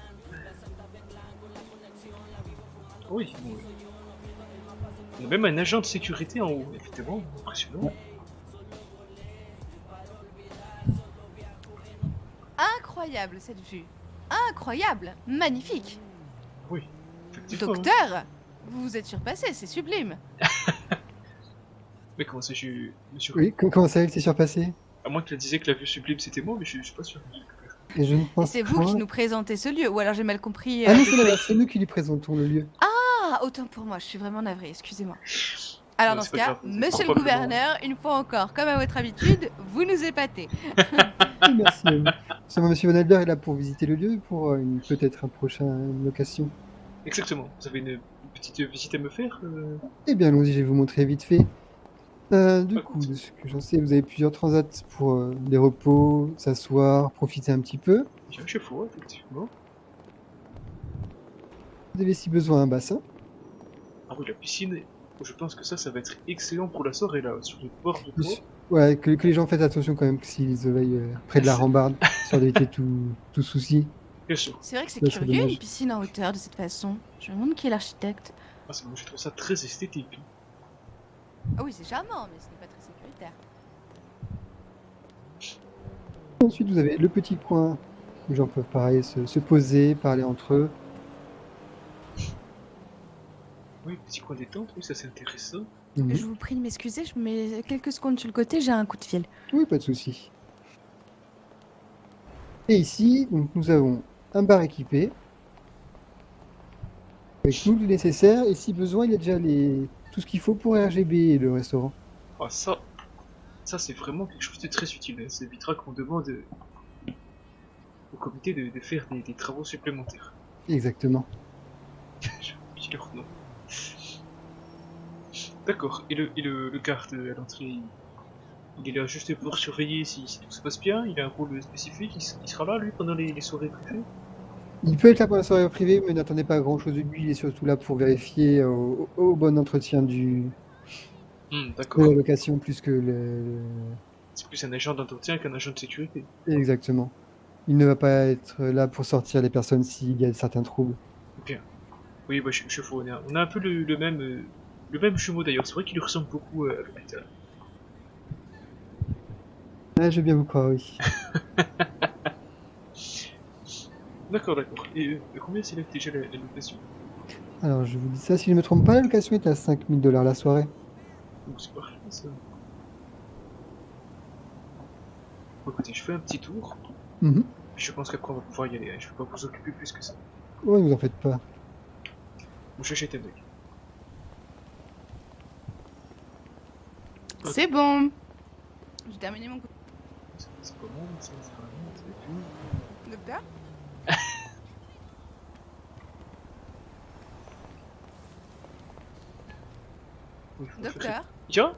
Oui, bon. On a même un agent de sécurité en haut, évidemment, impressionnant. Ouais. Incroyable cette vue! Incroyable! Magnifique! Oui, effectivement. Docteur! Vous vous êtes surpassé, c'est sublime! Mais comment ça, monsieur... Oui, comment ça, elle s'est surpassée? À moins qu'elle disait que la vue sublime c'était moi, mais je suis pas sûr. Et je ne pense C'est vous pas. qui nous présentez ce lieu, ou alors j'ai mal compris. Ah non, c'est l'inverse, c'est nous qui lui présentons le lieu. Ah, autant pour moi, je suis vraiment navrée, excusez-moi. Alors Non, dans c'est ce pas cas, grave, c'est monsieur le probablement- gouverneur, une fois encore, comme à votre habitude, vous nous épatez. Oui, merci à vous. Seulement, monsieur Von Adler est là pour visiter le lieu pour peut-être une prochaine location. Exactement. Vous avez une petite visite à me faire Eh bien, allons-y, je vais vous montrer vite fait. Du coup, de ce que j'en sais, vous avez plusieurs transats pour les repos, s'asseoir, profiter un petit peu. Bien, chez vous, effectivement. Vous avez si besoin un bassin. Ah oui, la piscine, je pense que ça va être excellent pour la soirée, là, sur le bord de toit. Ouais, que les gens fassent attention quand même s'ils veillent près de la rambarde, histoire d'éviter tout souci. Bien sûr. C'est vrai que c'est Ça serait curieux dommage. une piscine en hauteur de cette façon. Je me demande qui est l'architecte. Ah, moi, je trouve ça très esthétique. Ah oui, c'est charmant, mais ce n'est pas très sécuritaire. Ensuite, vous avez le petit coin où les gens peuvent pareil se poser, parler entre eux. Oui, petit coin détente, oui, ça c'est intéressant. Mhm. Je vous prie de m'excuser, je me mets quelques secondes sur le côté, j'ai un coup de fil. Oui, pas de souci. Et ici, donc, nous avons un bar équipé, avec tout le nécessaire, et si besoin, il y a déjà tout ce qu'il faut pour RGB et le restaurant. Ah, ça c'est vraiment quelque chose de très utile. Hein. Ça évitera qu'on demande au comité de faire des travaux supplémentaires. Exactement. J'ai oublié leur nom. D'accord, et le garde à l'entrée, il est là juste pour surveiller si tout se passe bien, il a un rôle spécifique, il sera là lui pendant les soirées privées. Il peut être là pour la soirée privée, mais n'attendez pas grand-chose de lui, il est surtout là pour vérifier au bon entretien de D'accord. la location, plus que le... C'est plus un agent d'entretien qu'un agent de sécurité. Exactement. Il ne va pas être là pour sortir les personnes s'il y a certains troubles. Ok. Oui, bah, je fous, on a un peu le même jumeau d'ailleurs, c'est vrai qu'il lui ressemble beaucoup à l'hôpital. Ah, je veux bien vous croire, oui. D'accord. Et combien s'élève déjà la location? Alors, je vous dis ça, si je ne me trompe pas, la location est à 5000 $ la soirée. Donc c'est parfait ça. Bon, écoutez, je fais un petit tour. Mhm. Puis je pense qu'après on va pouvoir y aller, hein. Je vais pas vous occuper plus que ça. Ouais, ne vous en faites pas. Bon, j'achète un œil. C'est bon. J'ai terminé mon coup. C'est pas bon, ça sert à rien, c'est tout. Docteur? Docteur? Tiens.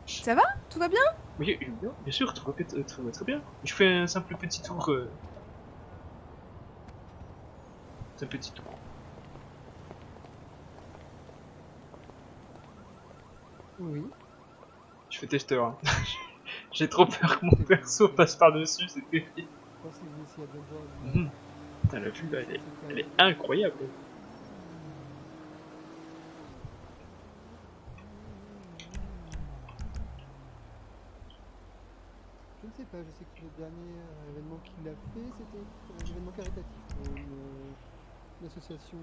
Ça va? Tout va bien? Oui, bien sûr, tout va très bien. Je fais un simple petit tour. C'est un petit tour. Oui. Je fais testeur. Hein. J'ai trop peur que mon perso passe par-dessus, c'est terrible. Putain, la vue là, elle est incroyable. Je ne sais pas, je sais que le dernier événement qu'il a fait, c'était un événement caritatif pour une association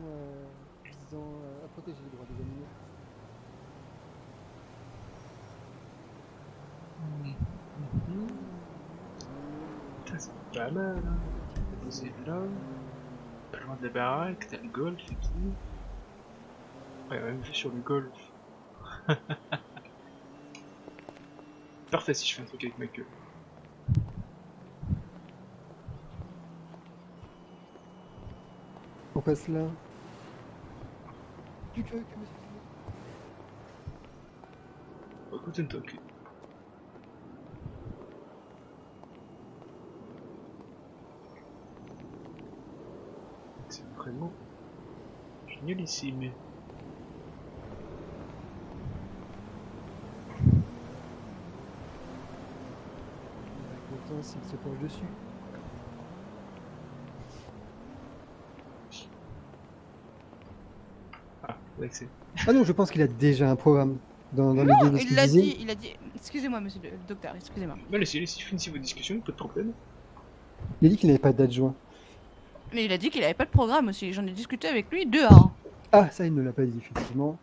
visant à protéger les droits des animaux. Putain, c'est pas mal, hein. T'as posé là, pas loin de la baraque, t'as le golf et tout. Ouais, même vu sur le golf. Parfait si je fais un truc avec ma gueule. Pourquoi cela? Du que monsieur. Guten Tag. C'est vraiment génial ici, mais... Content s'il se penche dessus. Ah, l'accès. Ah non, je pense qu'il a déjà un programme dans les Non, guides il l'a spécialisés. dit, Excusez-moi, monsieur le docteur, excusez-moi. Mais laissez finissez vos discussions, pas de problème. Il a dit qu'il n'avait pas d'adjoint. Mais il a dit qu'il avait pas de programme aussi, j'en ai discuté avec lui dehors. Ah, ça, il ne l'a pas dit, effectivement.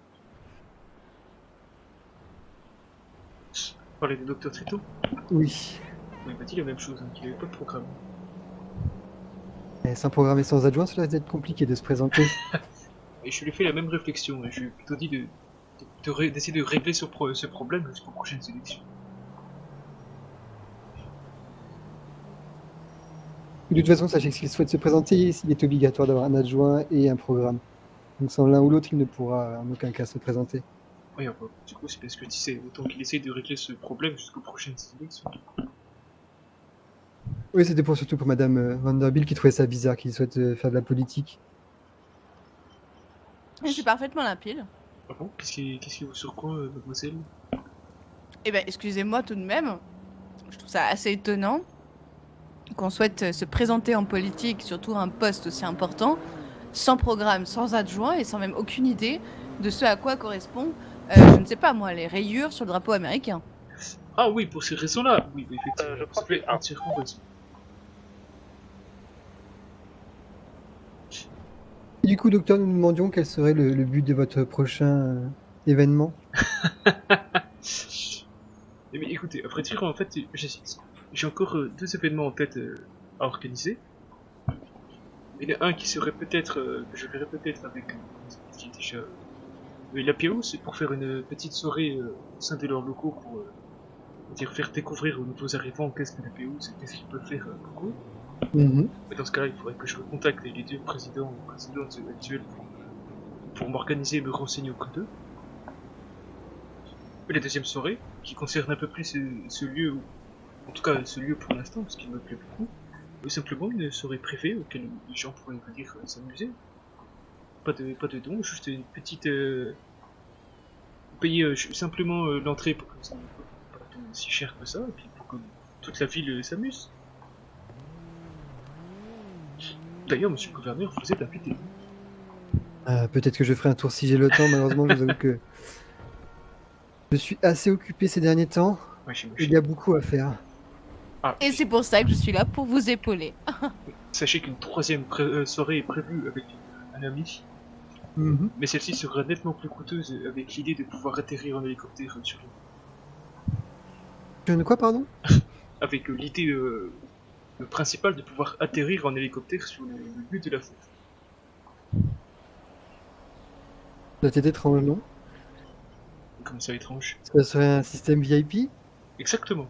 Parler du docteur Trito. Oui. Il m'a dit la même chose, hein, qu'il avait pas de programme. Et sans programme et sans adjoint, cela va être compliqué de se présenter. Et je lui ai fait la même réflexion, et je lui ai plutôt dit d'essayer de régler ce problème jusqu'aux prochaines élections. De toute façon, sachez que s'il souhaite se présenter, il est obligatoire d'avoir un adjoint et un programme. Donc sans l'un ou l'autre, il ne pourra en aucun cas se présenter. Oui, enfin, du coup, c'est parce que tu sais, autant qu'il essaye de régler ce problème jusqu'aux prochaines élections. Oui, c'était surtout pour Madame Vanderbilt qui trouvait ça bizarre qu'il souhaite faire de la politique. Et c'est parfaitement limpide. Ah bon? Qu'est-ce qui vous surprend, mademoiselle? Eh ben, excusez-moi tout de même. Je trouve ça assez étonnant qu'on souhaite se présenter en politique, surtout à un poste aussi important, sans programme, sans adjoint et sans même aucune idée de ce à quoi correspond, je ne sais pas moi, les rayures sur le drapeau américain. Ah oui, pour ces raisons-là, oui, effectivement, je crois vous avez entièrement raison. Et du coup, docteur, nous nous demandions quel serait le but de votre prochain événement. Eh bien, écoutez, après dire, en fait, j'ai encore 2 événements en tête à organiser. Il y en a un qui serait peut-être, que je verrai peut-être avec, qui est déjà l'APO, c'est pour faire une petite soirée au sein de leurs locaux pour dire faire découvrir aux nouveaux arrivants qu'est-ce que l'APO, c'est qu'est-ce qu'ils peuvent faire pour eux. Mais dans ce cas-là, il faudrait que je recontacte les 2 présidents ou présidentes actuels pour m'organiser et me renseigner auprès d'eux. Et la deuxième soirée, qui concerne un peu plus ce lieu, en tout cas ce lieu pour l'instant, parce qu'il me plaît beaucoup, simplement une soirée privée auquel les gens pourraient venir s'amuser. Pas de dons, juste une petite... payer simplement l'entrée pour que ça ne soit pas si cher que ça, et puis pour que toute la ville s'amuse. D'ailleurs, monsieur le gouverneur, vous êtes invité. Peut-être que je ferai un tour si j'ai le temps, malheureusement, je vous avoue que je suis assez occupé ces derniers temps. Ouais, Il y a beaucoup à faire. Ah, Et c'est pour ça que je suis là, pour vous épauler. Sachez qu'une 3e soirée est prévue avec un ami, mais celle-ci sera nettement plus coûteuse avec l'idée de pouvoir atterrir en hélicoptère sur De quoi, pardon? avec l'idée principale de pouvoir atterrir en hélicoptère sur le lieu de la fête. Ça t'est étrange, non? Comment ça, étrange? Ça serait un système VIP? Exactement.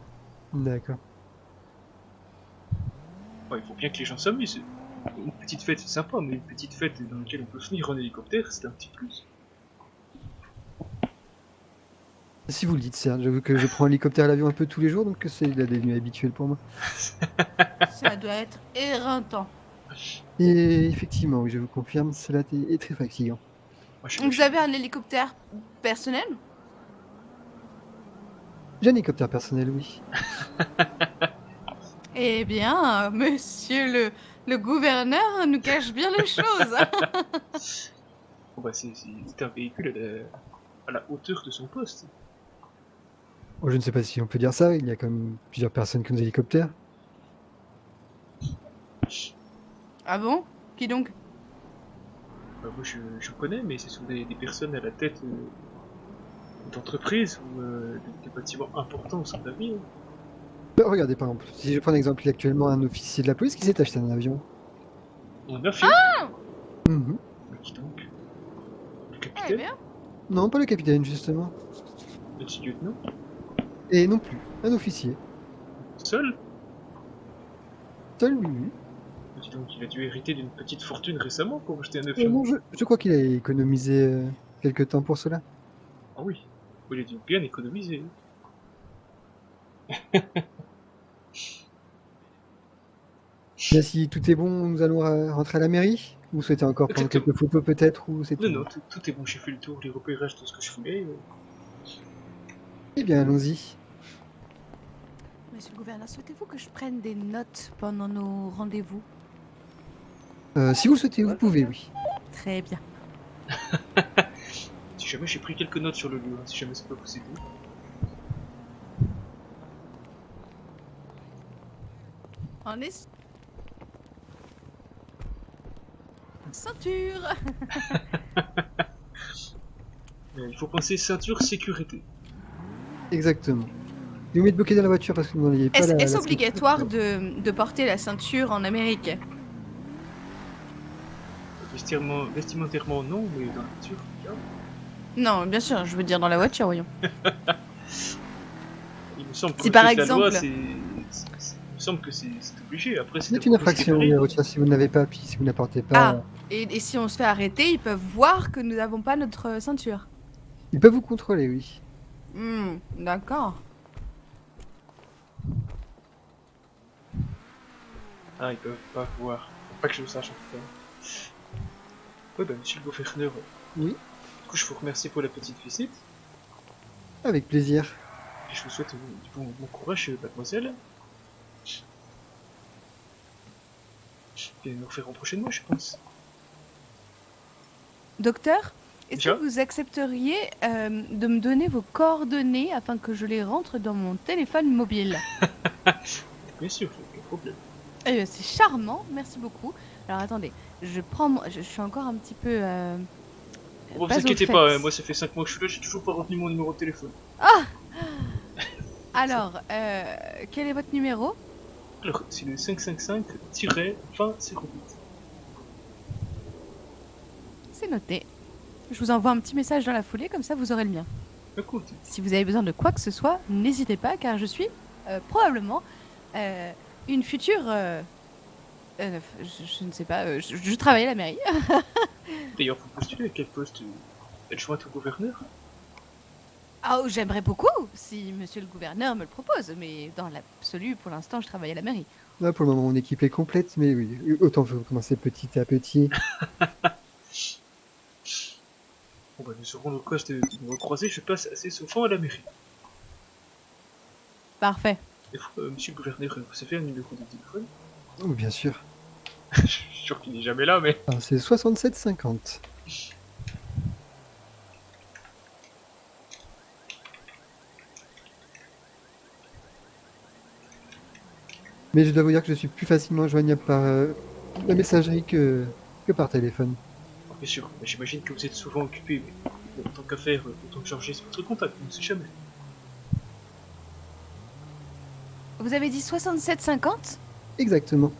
D'accord. Ouais, il faut bien que les gens s'amusent. Une petite fête c'est sympa, mais une petite fête dans laquelle on peut venir en hélicoptère, c'est un petit plus. Si vous le dites, certes, j'avoue que je prends un hélicoptère à l'avion un peu tous les jours, donc c'est la dévenue habituelle pour moi. Ça doit être éreintant. Et effectivement, oui, je vous confirme, cela est très fatigant. Vous avez un hélicoptère personnel? J'ai un hélicoptère personnel, oui. Eh bien, monsieur le gouverneur nous cache bien les choses. Bon bah c'est un véhicule à la hauteur de son poste. Oh, je ne sais pas si on peut dire ça, il y a quand même plusieurs personnes qui ont des hélicoptères. Ah bon? Qui donc? Bah, moi je connais, mais ce sont des personnes à la tête d'entreprises ou de bâtiments importants au sein de la ville. Bah, regardez par exemple, si je prends l'exemple, il y a actuellement un officier de la police qui s'est acheté un avion. Un avion? Ah! Mais qui donc? Le capitaine? Eh bien. Non, pas le capitaine, justement. Le petit lieutenant? Et non plus, un officier. Seul? Seul, oui, oui. Dis donc, il a dû hériter d'une petite fortune récemment pour acheter un avion. Non, je crois qu'il a économisé quelque temps pour cela. Ah oui, il a dû bien économiser. Bien, si tout est bon, nous allons rentrer à la mairie? Vous souhaitez encore prendre quelques photos peut-être ou c'est tout? Non, tout est bon, j'ai fait le tour, les repérages, tout ce que je voulais. Eh bien, allons-y. Monsieur le gouverneur, souhaitez-vous que je prenne des notes pendant nos rendez-vous? Si vous le souhaitez, vous pouvez, oui. Très bien. Si jamais j'ai pris quelques notes sur le lieu, si jamais ça peut vous aider. En est... Ceinture. Il faut penser ceinture sécurité. Exactement. Vous m'êtes bloqué dans la voiture parce que vous n'aviez pas la... Est-ce obligatoire de porter la ceinture en Amérique? Vestimentairement non, mais dans la voiture, Non, bien sûr, je veux dire dans la voiture, voyons. Il me semble que Si par la loi, exemple- il me semble que c'est obligé. Après, C'est une infraction de routière si vous n'avez pas, puis si vous n'apportez pas. Ah, et si on se fait arrêter, ils peuvent voir que nous n'avons pas notre ceinture. Ils peuvent vous contrôler, oui. D'accord. Ah, ils peuvent pas voir. Pas que je le sache en tout cas. Ouais, bah, monsieur le gouverneur. Oui. Du coup, je vous remercie pour la petite visite. Avec plaisir. Et je vous souhaite du bon courage, mademoiselle. Et nous reverrons prochainement, je pense. Docteur, est-ce Déjà que vous accepteriez de me donner vos coordonnées afin que je les rentre dans mon téléphone mobile? Bien sûr, aucun problème. C'est charmant, merci beaucoup. Alors attendez, je suis encore un petit peu... Bon, pas vous au inquiétez fait. pas, moi ça fait 5 mois que je suis là, j'ai toujours pas retenu mon numéro de téléphone. Ah Alors, quel est votre numéro? Alors, c'est le 555-2008. C'est noté. Je vous envoie un petit message dans la foulée, comme ça vous aurez le mien. Écoute, Si vous avez besoin de quoi que ce soit, n'hésitez pas, car je suis probablement une future... je ne sais pas, je travaille à la mairie. d'ailleurs, vous postulez à quel poste adjointe au gouverneur? Ah, j'aimerais beaucoup si monsieur le gouverneur me le propose, mais dans l'absolu, pour l'instant, je travaille à la mairie. Là, pour le moment, mon équipe est complète, mais oui, autant commencer petit à petit. Bon bah, nous aurons l'occasion de nous recroiser, je passe assez souvent à la mairie. Parfait. Et vous, monsieur le gouverneur, vous savez un numéro de téléphone? Oh, bien sûr. Je suis sûr qu'il n'est jamais là, mais... Alors, c'est 6750. Mais je dois vous dire que je suis plus facilement joignable par la messagerie que par téléphone. Bien sûr, mais j'imagine que vous êtes souvent occupé, mais bon, tant qu'à faire, autant que j'enregistre votre contact, on ne sait jamais. Vous avez dit 67,50? Exactement.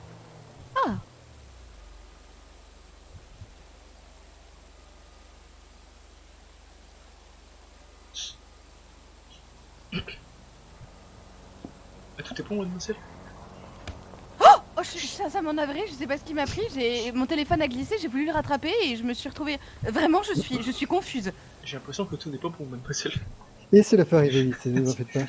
Ah. Tout est bon, mademoiselle? Oh, ça m'en a vrai, je sais pas ce qui m'a pris, mon téléphone a glissé, j'ai voulu le rattraper et je me suis retrouvée... Vraiment, je suis confuse. J'ai l'impression que tout n'est pas bon, mademoiselle. Et cela peut arriver vite, ne vous en faites pas.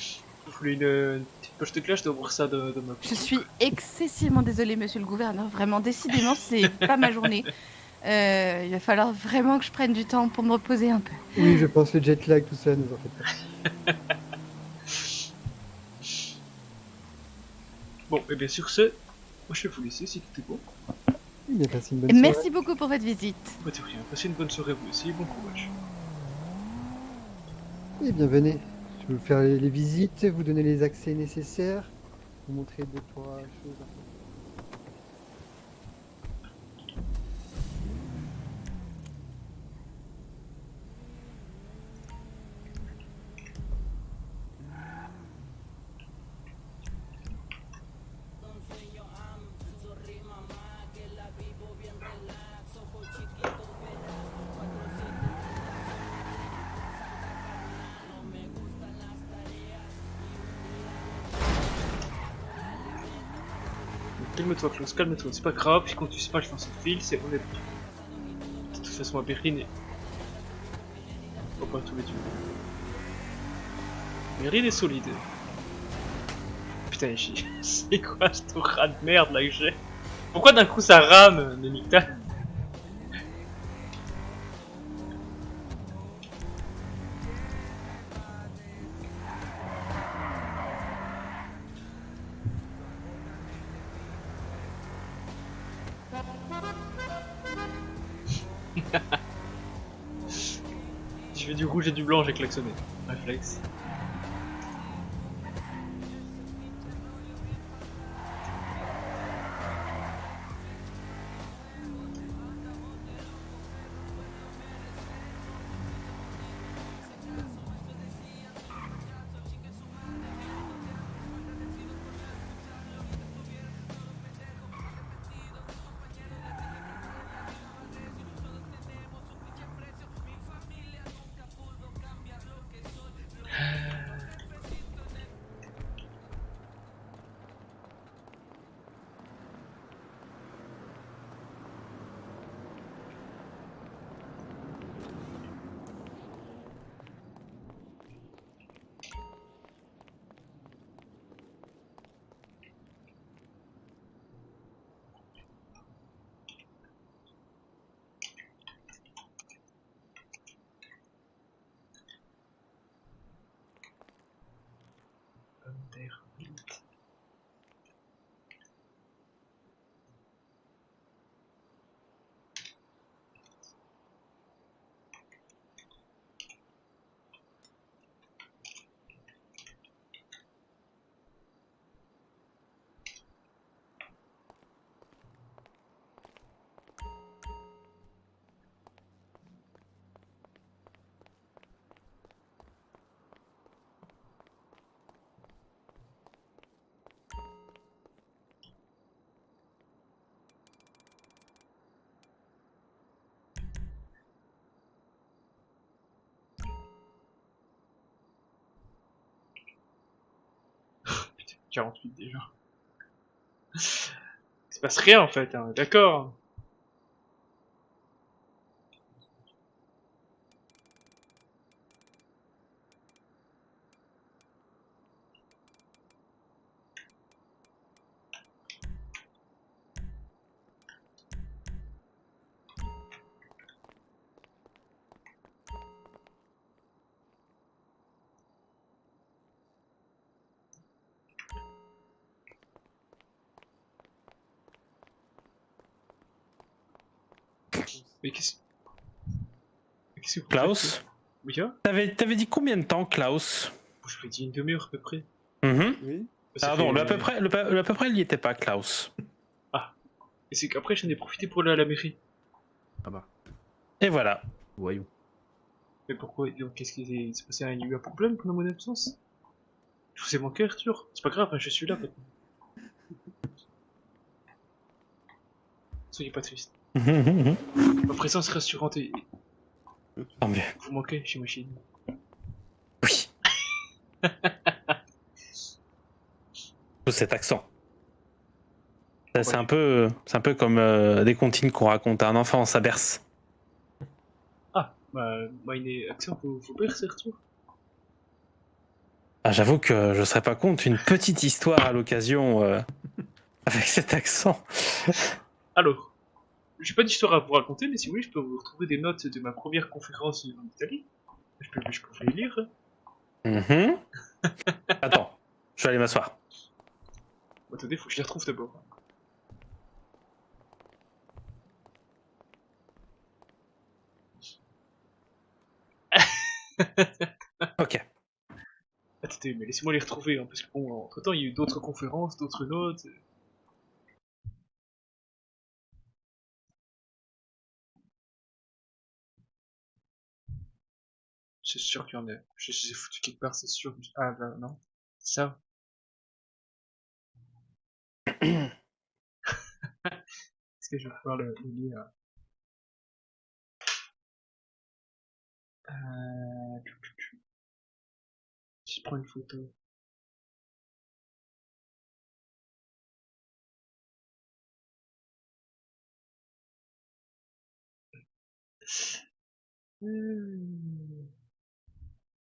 Vous voulez une petite poche de clash, je dois voir ça de ma... Je suis excessivement désolée, monsieur le gouverneur, vraiment, décidément, c'est pas ma journée. Il va falloir vraiment que je prenne du temps pour me reposer un peu. Oui, je pense le jet lag, tout ça, ne vous en faites pas. Bon, et bien sur ce, moi je vais vous laisser si tout est bon. Eh bien, passez une bonne soirée. Merci beaucoup pour votre visite. Pas de rien, passez une bonne soirée vous aussi, bon courage. Eh bien, venez. Je vais vous faire les visites, vous donner les accès nécessaires, vous montrer 2-3 choses. Calme-toi, Klaus, calme-toi, c'est pas grave, puis quand tu smashes dans cette ville, c'est honnête. De toute façon, à Berlin, faut pas tous les dieux. Berlin est solide. Putain, c'est quoi ce rat de merde là que j'ai? Pourquoi d'un coup ça rame, Nemicta? Si je fais du rouge et du blanc, j'ai klaxonné. Réflexe. manière. Putain, 48 déjà. Il se passe rien en fait, hein, d'accord. Mais qu'est-ce que vous Klaus, faites, oui, hein? t'avais dit combien de temps, Klaus? Je vous l'ai dit une demi-heure à peu près. Oui. Ça Pardon, fait- à peu près, il n'y était pas, Klaus. Ah. Et c'est qu'après j'en ai profité pour aller à la mairie. Ah bah, Et voilà. voyons. Mais pourquoi? Donc qu'est-ce qui s'est passé? Il y a eu un problème pendant mon absence? Je vous ai manqué, Arthur. C'est pas grave, hein, je suis là maintenant. Soyez pas triste. Ma présence rassurante et Tant mieux. vous manquez, j'imagine. Oui. Sous cet accent. C'est un peu comme des comptines qu'on raconte à un enfant, ça berce. Ah, bah, une accent faut bercer, Arthur. Ah, j'avoue que je serais pas contre une petite histoire à l'occasion avec cet accent. Alors, j'ai pas d'histoire à vous raconter, mais si vous voulez, je peux vous retrouver des notes de ma première conférence en Italie. Je peux vous les lire. Mhm. Attends, je vais aller m'asseoir. Attendez, faut que je les retrouve d'abord. Ok. Attendez, mais laissez-moi les retrouver, hein, parce que bon, entre temps, il y a eu d'autres conférences, d'autres notes. C'est sûr qu'il y en a. Je les ai foutus quelque part, c'est sûr. Ah, bah non. Ça. Est-ce que je vais pouvoir le lire? Je prends une photo. Je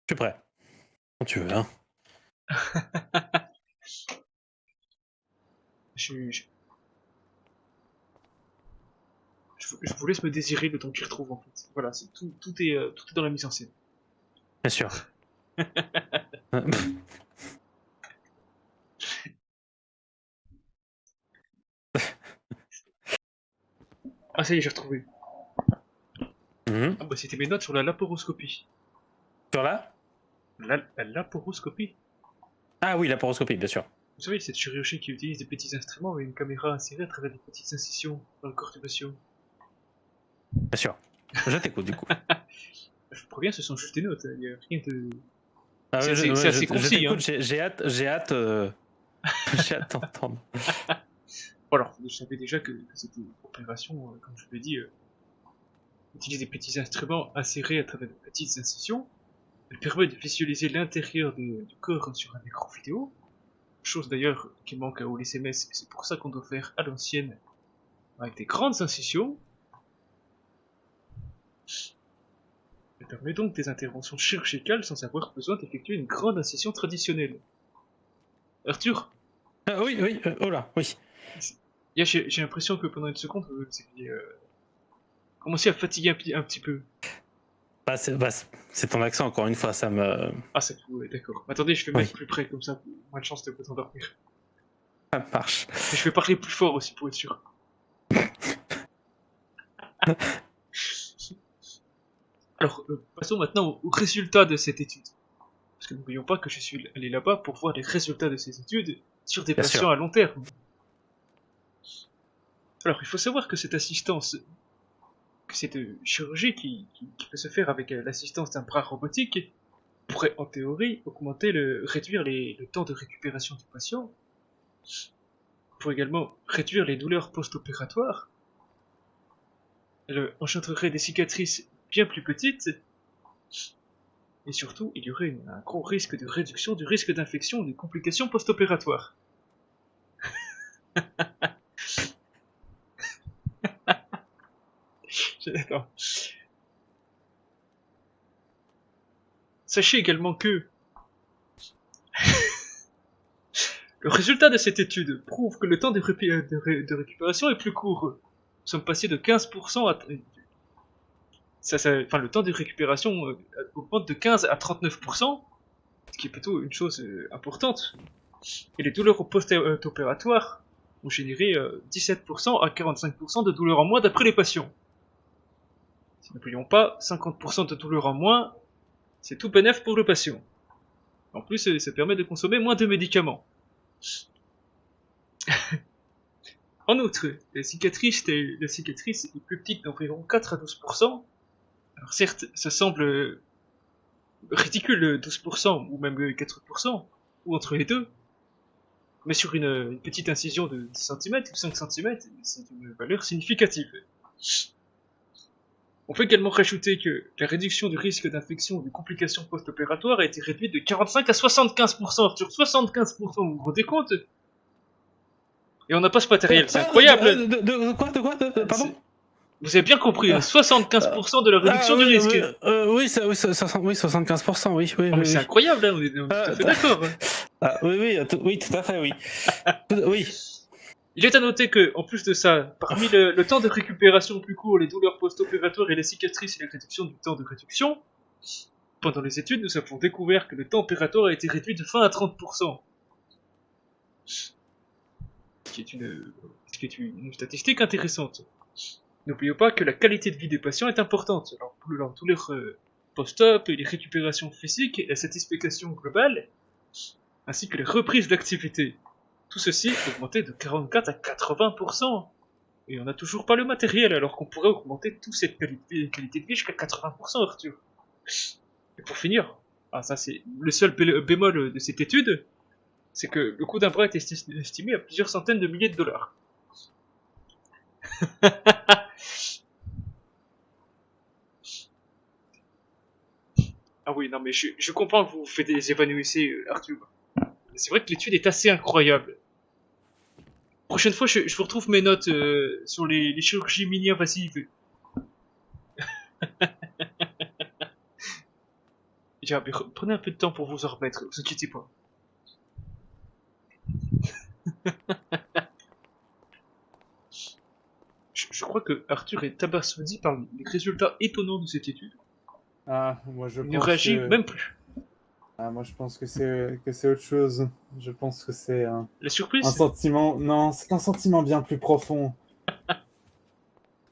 suis prêt. Quand tu veux, hein. Je vous laisse me désirer le temps qu'il retrouve en fait. Voilà, tout est dans la mise en scène. Bien sûr. Ah ça y est, j'ai retrouvé. Mhm. Ah bah c'était mes notes sur la laparoscopie. Sur là? La laparoscopie. Ah oui, la poroscopie, bien sûr. Vous savez, cette chirurgie qui utilise des petits instruments et une caméra insérée à travers des petites incisions dans le corps du patient. Bien sûr. Je t'écoute du coup. Je vous préviens, ce sont juste des notes, il n'y a rien de... Ah, C'est ouais, assez je concis, t'écoute, hein. j'ai hâte j'ai hâte d'entendre. Voilà, je savais déjà que c'était une opération, comme je l'ai dit, utilise des petits instruments insérés à travers de petites incisions. Elle permet de visualiser l'intérieur du corps sur un écran vidéo. Chose d'ailleurs qui manque à OLSMS, et c'est pour ça qu'on doit faire à l'ancienne, avec des grandes incisions. Elle permet donc des interventions chirurgicales sans avoir besoin d'effectuer une grande incision traditionnelle. Arthur, Oui, oh là, oui. j'ai l'impression que pendant une seconde, vous avez commencé à fatiguer un petit peu. C'est ton accent, encore une fois, ça me... Ah, c'est tout, ouais, d'accord. Attendez, je vais me mettre plus près, comme ça, moins de chance de vous endormir. Ça marche. Et je vais parler plus fort aussi, pour être sûr. Alors, passons maintenant aux résultats de cette étude. Parce que n'oublions pas que je suis allé là-bas pour voir les résultats de ces études sur des Bien patients sûr. à long terme. Alors, il faut savoir que cette assistance, que cette chirurgie qui peut se faire avec l'assistance d'un bras robotique, pourrait en théorie réduire le temps de récupération du patient, pour également réduire les douleurs post-opératoires. Elle engendrerait des cicatrices bien plus petites, et surtout, il y aurait un gros risque de réduction du risque d'infection ou de complications post-opératoires. D'accord. Sachez également que le résultat de cette étude prouve que le temps de récupération est plus court. Nous sommes passés de 15% à... Enfin, le temps de récupération augmente de 15 à 39%, ce qui est plutôt une chose importante. Et les douleurs post-opératoires ont généré 17% à 45% de douleurs en moins d'après les patients. Si n'oublions pas, 50% de douleurs en moins, c'est tout bénef pour le patient. En plus, ça permet de consommer moins de médicaments. En outre, la cicatrice est plus petite d'environ 4 à 12%. Alors certes, ça semble ridicule 12% ou même 4%, ou entre les deux, mais sur une petite incision de 10 cm ou 5 cm, c'est une valeur significative. On peut également rajouter que la réduction du risque d'infection ou de complications post-opératoires a été réduite de 45 à 75%. Sur 75%, vous vous rendez compte? Et on n'a pas ce matériel, c'est incroyable! De quoi pardon? Vous avez bien compris, 75% de la réduction du risque. Oui, 75%, oui. Mais c'est incroyable, hein, on est tout à fait d'accord. Oui, tout à fait, oui. Oui. Il est à noter que, en plus de ça, parmi le temps de récupération plus court, les douleurs post-opératoires et les cicatrices et la réduction du temps de réduction, pendant les études, nous avons découvert que le temps opératoire a été réduit de 20 à 30%. Ce qui est une statistique intéressante. N'oublions pas que la qualité de vie des patients est importante. Alors, pour leur douleur post-op et les récupérations physiques, la satisfaction globale, ainsi que les reprises d'activité. Tout ceci augmenté de 44 à 80%. Et on n'a toujours pas le matériel, alors qu'on pourrait augmenter toute cette qualité de vie jusqu'à 80%, Arthur. Et pour finir, ça c'est le seul bémol de cette étude, c'est que le coût d'un bras est estimé à plusieurs centaines de milliers de dollars. Ah oui, non mais je comprends que vous faites des évanouissez, Arthur. C'est vrai que l'étude est assez incroyable. Prochaine fois, je vous retrouve mes notes sur les chirurgies mini-invasives. Prenez un peu de temps pour vous en remettre, vous inquiétez pas. Je crois que Arthur est abasourdi par les résultats étonnants de cette étude. Ah, moi je Il pense ne réagit que... même plus. Ah, moi je pense que c'est autre chose. Je pense que c'est La surprise un sentiment... Non, c'est un sentiment bien plus profond.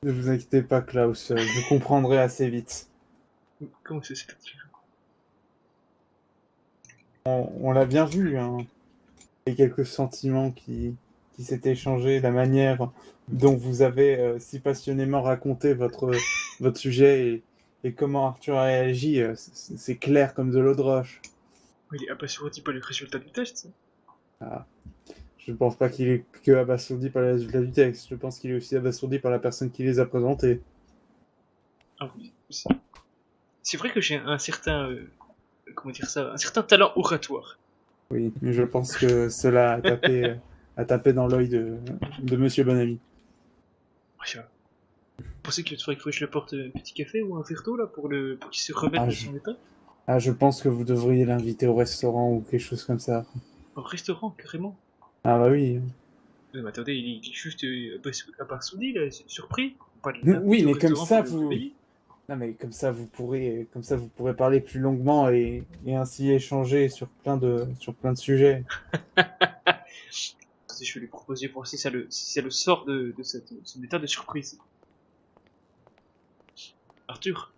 Ne vous inquiétez pas, Klaus, vous comprendrez assez vite. Comment c'est cette attitude? On l'a bien vu, hein. Les quelques sentiments qui s'étaient échangés, la manière dont vous avez si passionnément raconté votre sujet et comment Arthur a réagi, c'est clair comme de l'eau de roche. Il est abasourdi par les résultats du test. Ah. Je ne pense pas qu'il est que abasourdi par les résultats du texte, je pense qu'il est aussi abasourdi par la personne qui les a présentés. Ah oui, c'est vrai que j'ai un certain... comment dire ça? Un certain talent oratoire. Oui, mais je pense que cela a tapé dans l'œil de Monsieur Bonamy. Vous pensez qu'il faudrait que je le porte un petit café ou un verre d'eau là pour qu'il se remette de son état? Ah, je pense que vous devriez l'inviter au restaurant ou quelque chose comme ça. Au restaurant, carrément? Ah bah oui. Mais attendez, il est juste abasourdi là, surpris. Oui, mais comme ça, Non, mais comme ça, vous pourrez parler plus longuement et ainsi échanger sur plein de sujets. Je vais lui proposer pour si ça le sort de son état de surprise. Arthur,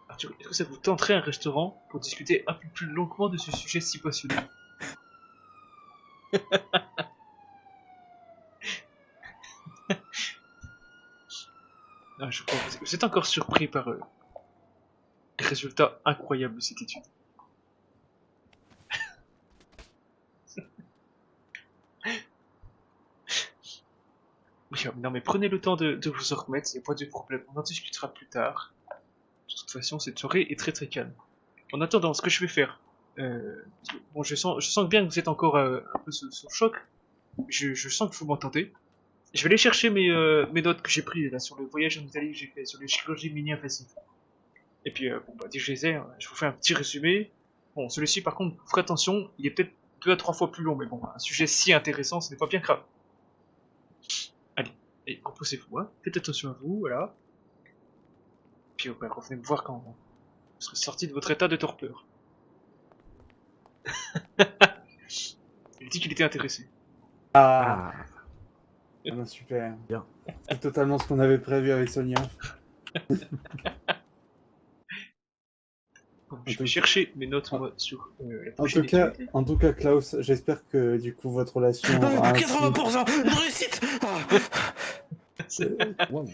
est-ce que ça vous tenterait un restaurant pour discuter un peu plus longuement de ce sujet si passionnant? Ah, je crois que vous êtes encore surpris par les résultats incroyables de cette étude. Oui, non mais prenez le temps de vous en remettre, il n'y a pas de problème, on en discutera plus tard. De toute façon, cette soirée est très très calme. En attendant, ce que je vais faire... bon, je sens bien que vous êtes encore un peu sous le choc. Je sens que vous m'entendez. Je vais aller chercher mes notes que j'ai prises là, sur le voyage en Italie que j'ai fait, sur les chirurgies mini-invasives. Et puis, bon, bah, dès que je les ai, je vous fais un petit résumé. Bon, celui-ci, par contre, faites attention, il est peut-être 2 à 3 fois plus long, mais bon, un sujet si intéressant, ce n'est pas bien grave. Allez, reposez-vous, hein. Faites attention à vous, voilà. Puis, bah, revenez me voir quand vous serez sorti de votre état de torpeur. Il dit qu'il était intéressé. Ah bah, super. Bien. C'est totalement ce qu'on avait prévu avec Sonia. Bon, je vais chercher mes notes moi, sur la En prochaine tout cas, Klaus, j'espère que du coup votre relation. Ah, aura 80% de réussite. Wow.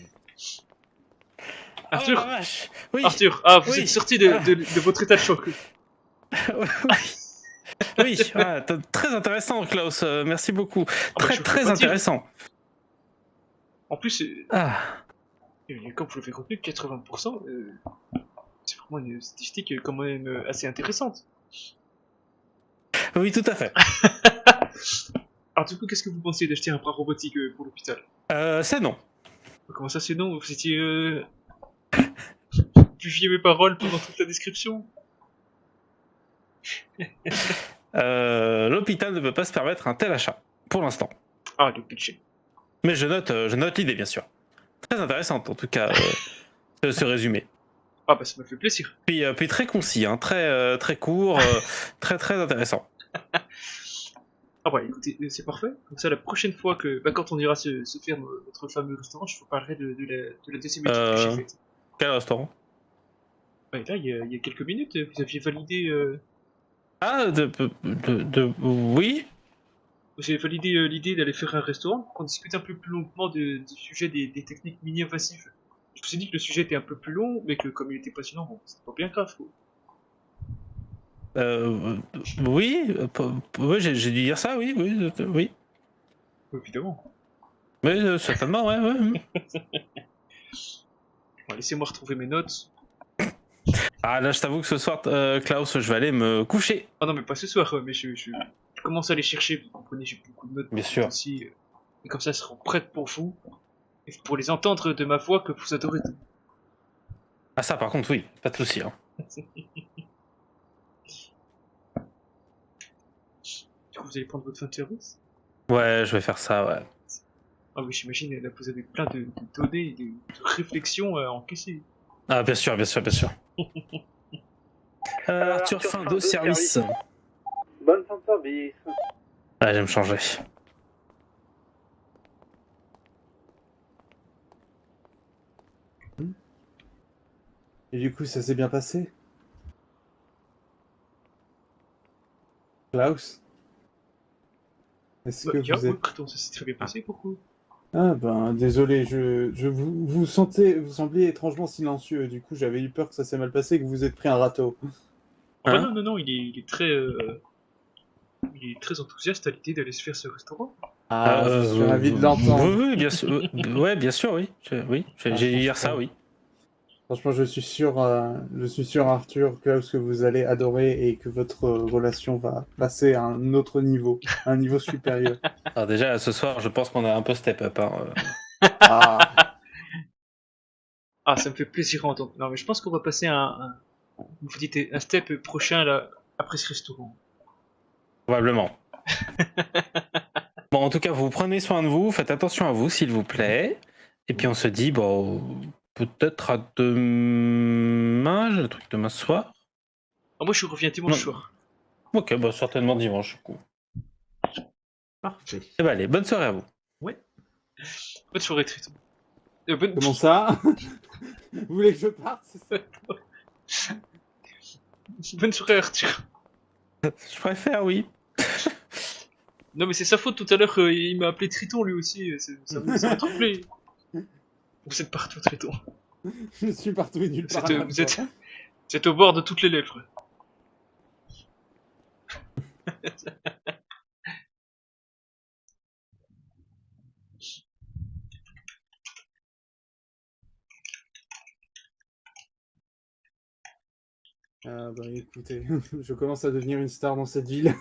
Arthur, Oh, la vache. Oui. Arthur, vous Oui. êtes sorti de votre état de choc. Oui, très intéressant, Klaus. Merci beaucoup. bah, je vous Très l'ai pas dit. intéressant. En plus, comme vous l'avez retenu, 80%, c'est vraiment une statistique quand même assez intéressante. Oui, tout à fait. Alors du coup, qu'est-ce que vous pensez d'acheter un bras robotique pour l'hôpital? C'est non. Comment ça c'est non? Vous étiez... buviez mes paroles pendant toute la description? L'hôpital ne peut pas se permettre un tel achat, pour l'instant. Ah, le pitché. Mais je note l'idée, bien sûr. Très intéressante, en tout cas, ce résumé. Ah bah ça me fait plaisir. Puis très concis, hein, très court, très intéressant. Ah bah écoutez, c'est parfait. Comme ça, la prochaine fois que... Bah, quand on ira se faire notre fameux restaurant, je vous parlerai de la deuxième étude que j'ai faite. Quel restaurant? Bah, là, il y a quelques minutes, vous aviez validé... Ah, oui. Vous avez validé l'idée d'aller faire un restaurant pour qu'on discute un peu plus longuement du sujet des techniques mini-invasives. Je me suis dit que le sujet était un peu plus long, mais que comme il était passionnant, bon, c'était pas bien grave, quoi. Oui, j'ai dû dire ça, oui. Évidemment. Mais certainement, ouais. Bon, laissez-moi retrouver mes notes. Ah, là, je t'avoue que ce soir, Klaus, je vais aller me coucher. Ah non, mais pas ce soir, mais je commence à les chercher, vous comprenez, j'ai beaucoup de notes. Bien sûr. Aussi, et comme ça, elles seront prêtes pour vous, et pour les entendre de ma voix que vous adorez. Ah, ça, par contre, oui, pas de souci. Hein. Du coup, vous allez prendre votre fin de service? Ouais, je vais faire ça, ouais. Ah oui, j'imagine, là, vous avez plein de données, de réflexions à encaisser. Ah, bien sûr. Arthur, fin de service. Bonne fin de service. Ah, je vais me changer. Et du coup, ça s'est bien passé? Klaus? Est-ce que vous êtes... Pardon, ça s'est très bien passé, pourquoi? Ah ben, désolé, vous sembliez étrangement silencieux, du coup j'avais eu peur que ça s'est mal passé et que vous êtes pris un râteau. Ah bah non, il est très enthousiaste à l'idée d'aller se faire ce restaurant. Ah, je suis ravi de l'entendre. Oui, bien sûr. Ouais, bien sûr, oui. J'ai dû dire ça, oui. Franchement, je suis sûr, Arthur, Klaus, que vous allez adorer et que votre relation va passer à un autre niveau, un niveau supérieur. Alors déjà, ce soir, je pense qu'on a un peu step up. Hein. Ah, ça me fait plaisir à entendre. Non, mais je pense qu'on va passer vous dites un step prochain là, après ce restaurant. Probablement. Bon, en tout cas, vous prenez soin de vous, faites attention à vous, s'il vous plaît. Et puis on se dit, bon, peut-être à demain, j'ai le truc demain soir. Ah, moi je reviens dimanche Non. soir. Ok, bah certainement dimanche, du coup. Parfait. Eh ben allez, bonne soirée à vous. Ouais. Bonne soirée, Triton. Comment ça? Vous voulez que je parte, c'est ça? Bonne soirée, Arthur. Je préfère, oui. Non, mais c'est sa faute, tout à l'heure, il m'a appelé Triton lui aussi. Ça m'a troublé. Vous êtes partout, Triton. Je suis partout et nulle part. Vous êtes au bord de toutes les lèvres. Ah bah écoutez, je commence à devenir une star dans cette ville.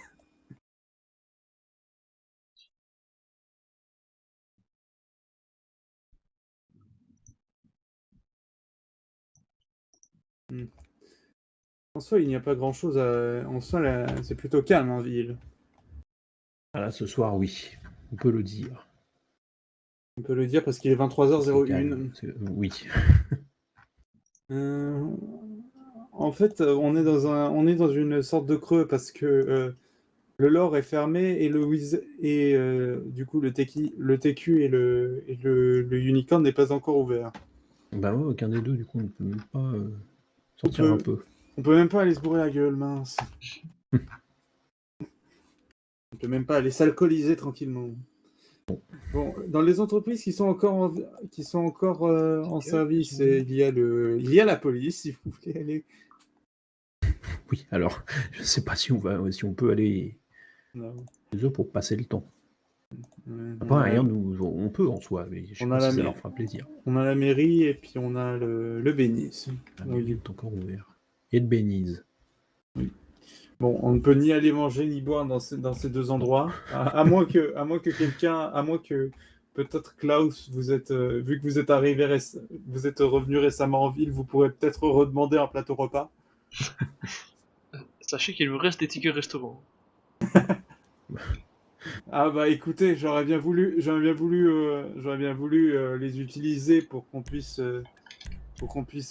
En soi, il n'y a pas grand-chose à... En soi, là, c'est plutôt calme en ville. Voilà, ce soir, oui. On peut le dire. On peut le dire parce qu'il est 23h01. calme, oui. En fait, on est dans une sorte de creux parce que le lore est fermé et du coup le TQ et le unicorn n'est pas encore ouvert. Bah ouais, aucun des deux, du coup, on ne peut même pas sortir un peu. On peut même pas aller se bourrer la gueule, mince. On peut même pas aller s'alcooliser tranquillement. Bon, dans les entreprises qui sont encore en service, il y a la police, si vous voulez aller. Oui, alors, je sais pas si on peut aller Non. chez eux pour passer le temps. On Après, a- rien, on peut en soi, mais je sais on pas a si la ça mai- leur fera plaisir. On a la mairie et puis on a le Bénis. La mairie est encore ouverte. Et le Bénise. Bon, on ne peut ni aller manger ni boire dans ces deux endroits, à moins que peut-être Klaus, vu que vous êtes arrivé, vous êtes revenu récemment en ville, vous pourrez peut-être redemander un plateau repas. Sachez qu'il me reste des tickets restaurant. Ah bah écoutez, j'aurais bien voulu les utiliser pour qu'on puisse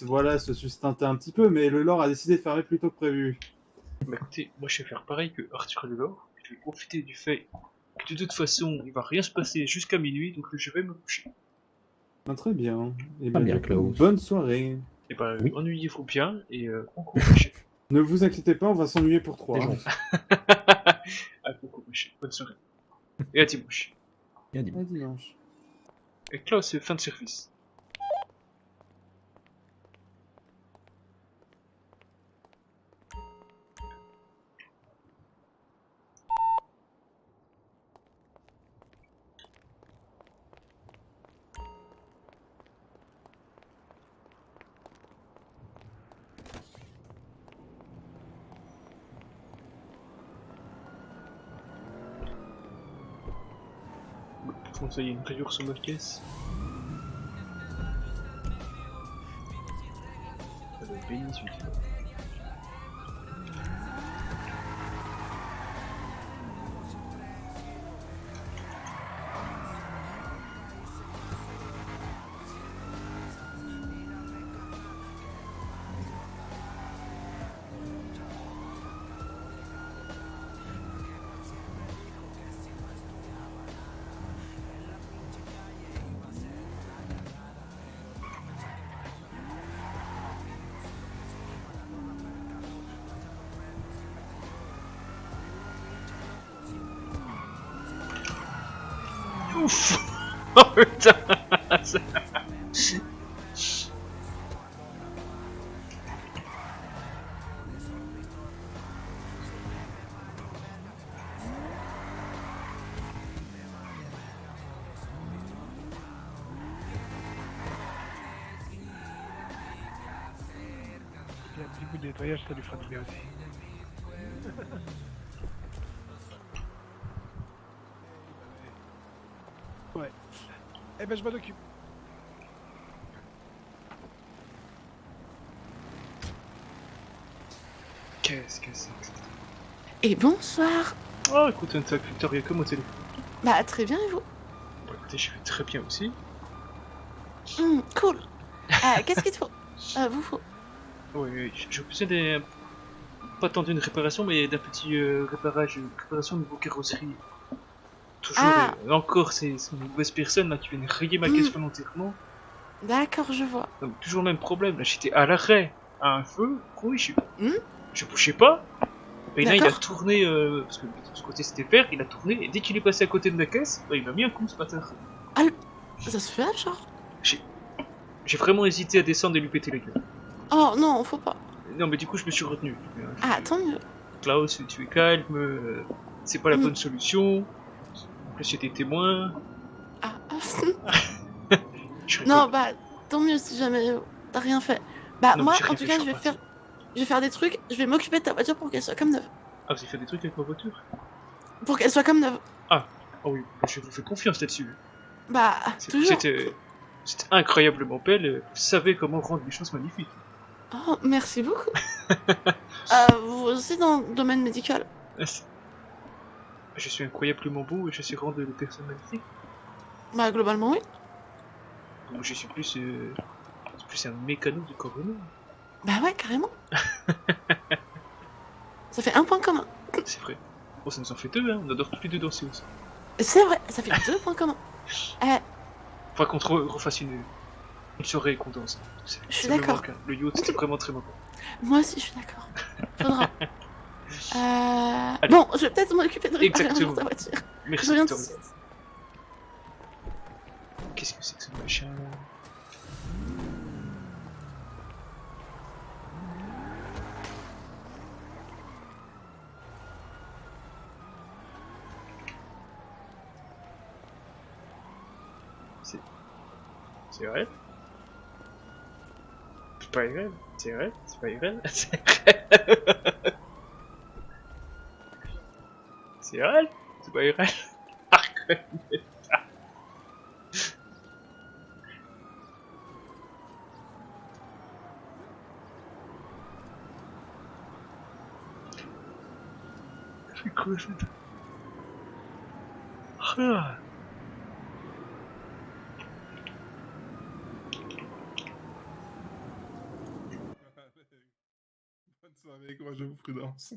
voilà se sustenter un petit peu, mais le lore a décidé de fermer plus tôt que prévu. Bah écoutez, moi je vais faire pareil que Arthur Delors. Je vais profiter du fait que de toute façon il va rien se passer jusqu'à minuit, donc je vais me coucher. Ah, très bien. Et Très bien, du coup, Klaus. bonne soirée. Et bah Oui. ennuyez-vous bien et on court coucher. Ne vous inquiétez pas, on va s'ennuyer pour 3. C'est gentil. À coucou, coucher. Bonne soirée. Et à dimanche. Et à dimanche. À dimanche. Et Klaus, c'est fin de service. Bon, ça y est, une rayure sur notre caisse. Ça doit être béni, celui-ci. Ouf. Oh putain. Un petit coup de nettoyage, ça lui fera du bien aussi. Ouais. Eh ben je m'en occupe. Qu'est-ce que c'est que ça? Et bonsoir. Oh, écoute, un tac Victoria comme au téléphone. Bah très bien et vous? Bah écoutez, je vais très bien aussi. Cool. Qu'est-ce qu'il te faut vous faut. Oui, j'ai besoin d'un... Pas tant d'une réparation, mais d'un petit réparation niveau carrosserie. Toujours, encore, c'est une mauvaise personne là qui vient rayer ma caisse volontairement. D'accord, je vois. Donc, toujours le même problème, là j'étais à l'arrêt, à un feu, oui, je bougeais pas. Et là il a tourné, parce que de ce côté c'était vert, il a tourné, et dès qu'il est passé à côté de ma caisse, il m'a mis un coup ce bâtard. Ah, ça se fait, genre J'ai vraiment hésité à descendre et lui péter la gueule. Oh non, faut pas. Non mais du coup je me suis retenu. Ah, tant mieux. Klaus, tu es calme, c'est pas la bonne solution. En plus il y a des témoins. Ah, non, bah, tant mieux si jamais t'as rien fait. Bah, non, moi, en tout cas, je vais faire des trucs, je vais m'occuper de ta voiture pour qu'elle soit comme neuve. Ah, vous allez faire des trucs avec ma voiture? Pour qu'elle soit comme neuve. Ah, oh oui, je vous fais confiance là-dessus. Bah, toujours. C'était incroyablement belle, vous savez comment rendre les choses magnifiques. Oh, merci beaucoup. Vous aussi dans le domaine médical? Je suis incroyablement beau et je sais rendre les personnes magnifiques. Bah, globalement, oui. Donc je suis plus un mécano du corps humain. Bah ouais, carrément. Ça fait un point commun. C'est vrai. Bon, ça nous en fait deux, hein. On adore tous les deux danser aussi. C'est vrai, ça fait 2 points communs. Faudra qu'on refasse une soirée et qu'on danse. Je suis d'accord. Le yacht, c'était vraiment très marrant. Moi aussi, je suis d'accord. Faudra. Bon, je vais peut-être m'occuper de réparer un jour ta voiture. Merci. Je reviens tout de suite. Qu'est-ce que c'est que ce machin là? C'est vrai? C'est pas Irène? C'est vrai? C'est pas Irène? C'est Irène? C'est pas Irène? C'est quoi ça? Ah. Bonne soirée, courageux, prudence.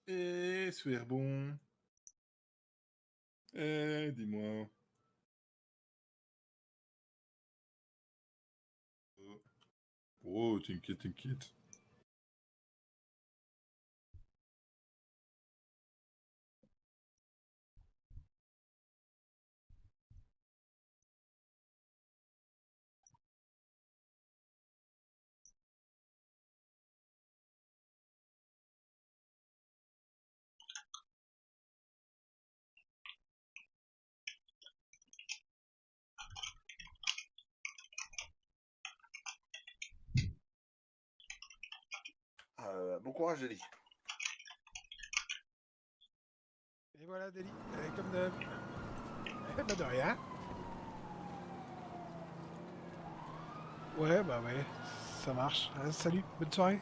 Et super bon. Dis-moi. Oh, t'inquiète, t'inquiète. Bon courage, Deli. Et voilà, Deli, elle est comme neuve. Eh bah de rien. Ouais, bah ouais, ça marche. Salut, bonne soirée.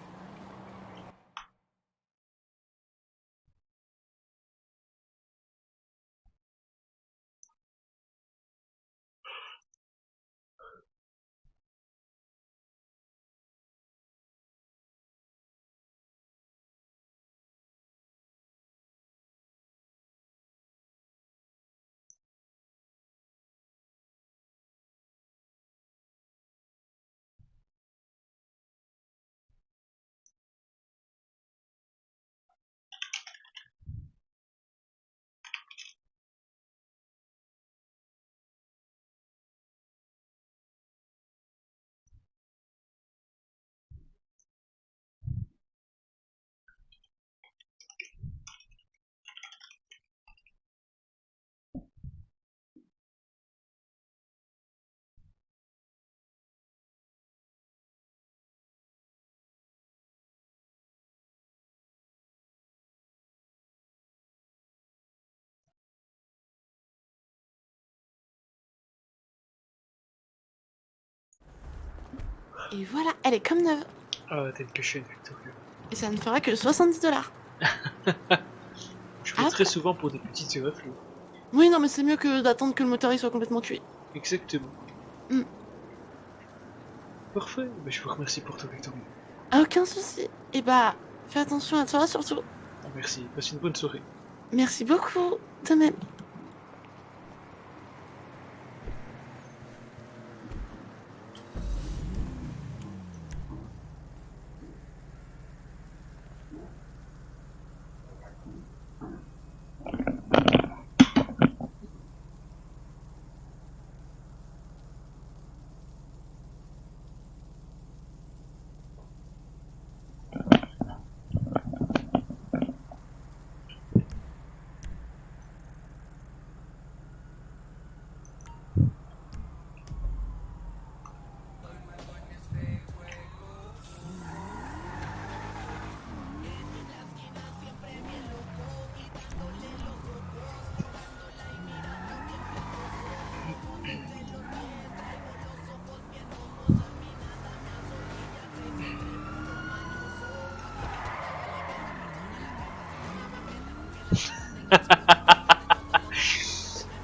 Et voilà, elle est comme neuve. Ah, t'es une cachette, Victoria. Et ça ne fera que 70 $. Ah D'accord. très souvent pour des petites reflets. Oui, non, mais c'est mieux que d'attendre que le moteur il soit complètement cuit. Exactement. Hmm. Parfait, bah, je vous remercie pour tout, Victoria. Ah, aucun souci. Et bah, fais attention à toi surtout. Merci, passe une bonne soirée. Merci beaucoup. De même.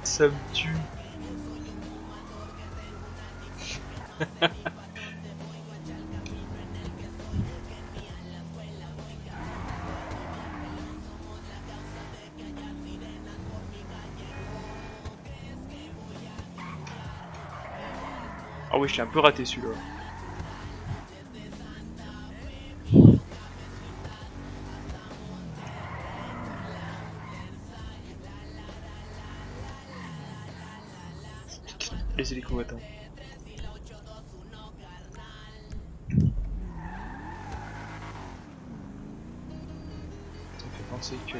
Ça me tue. Ah oui, je suis un peu raté celui-là. Les hélicos, attends. Ça me fait penser que...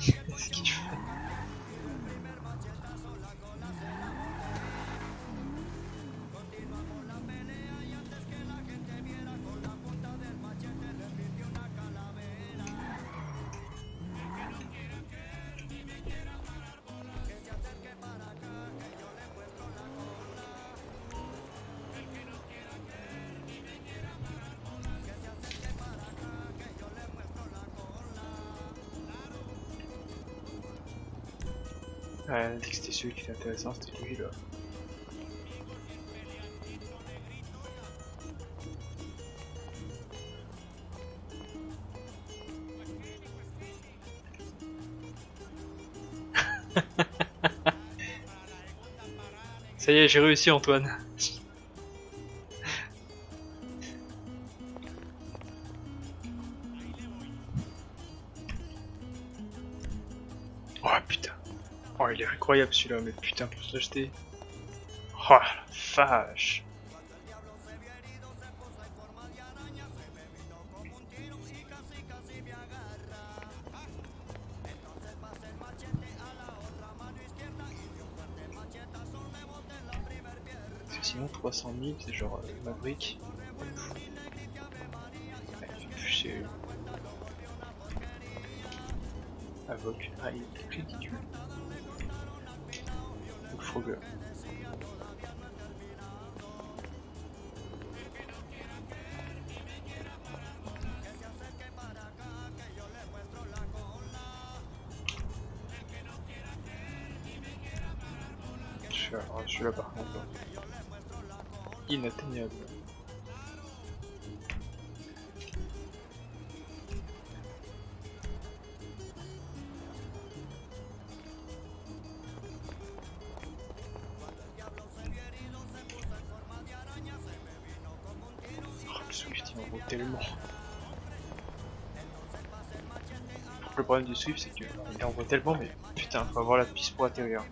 Qu'est-ce qu'il fait? Ouais, on a dit que c'était celui qui était intéressant, c'était lui là. Ça y est, j'ai réussi, Antoine. Oh putain. Oh, il est incroyable celui-là, mais putain, pour se l'acheter. Oh la vache. Parce que sinon, 300 000, c'est genre Maverick. C'est Avoc. Ah, il est ridicule. Donc Frogger. Je suis là par contre. Inatteignable. Oh, le Swift il en vaut tellement. Le problème du Swift c'est qu'il en vaut tellement, mais putain, faut avoir la piste pour atterrir.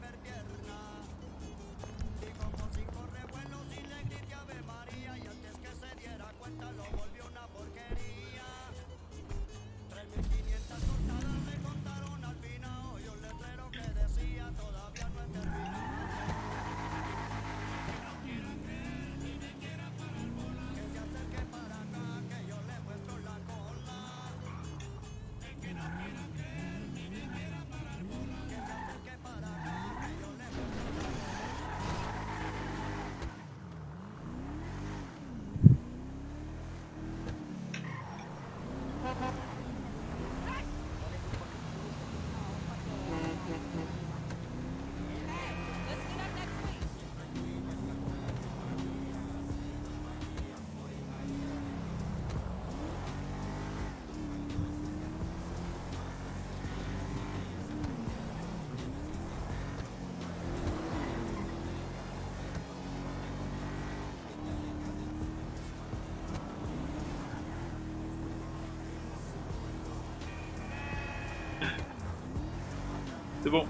C'est bon.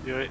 J'irai.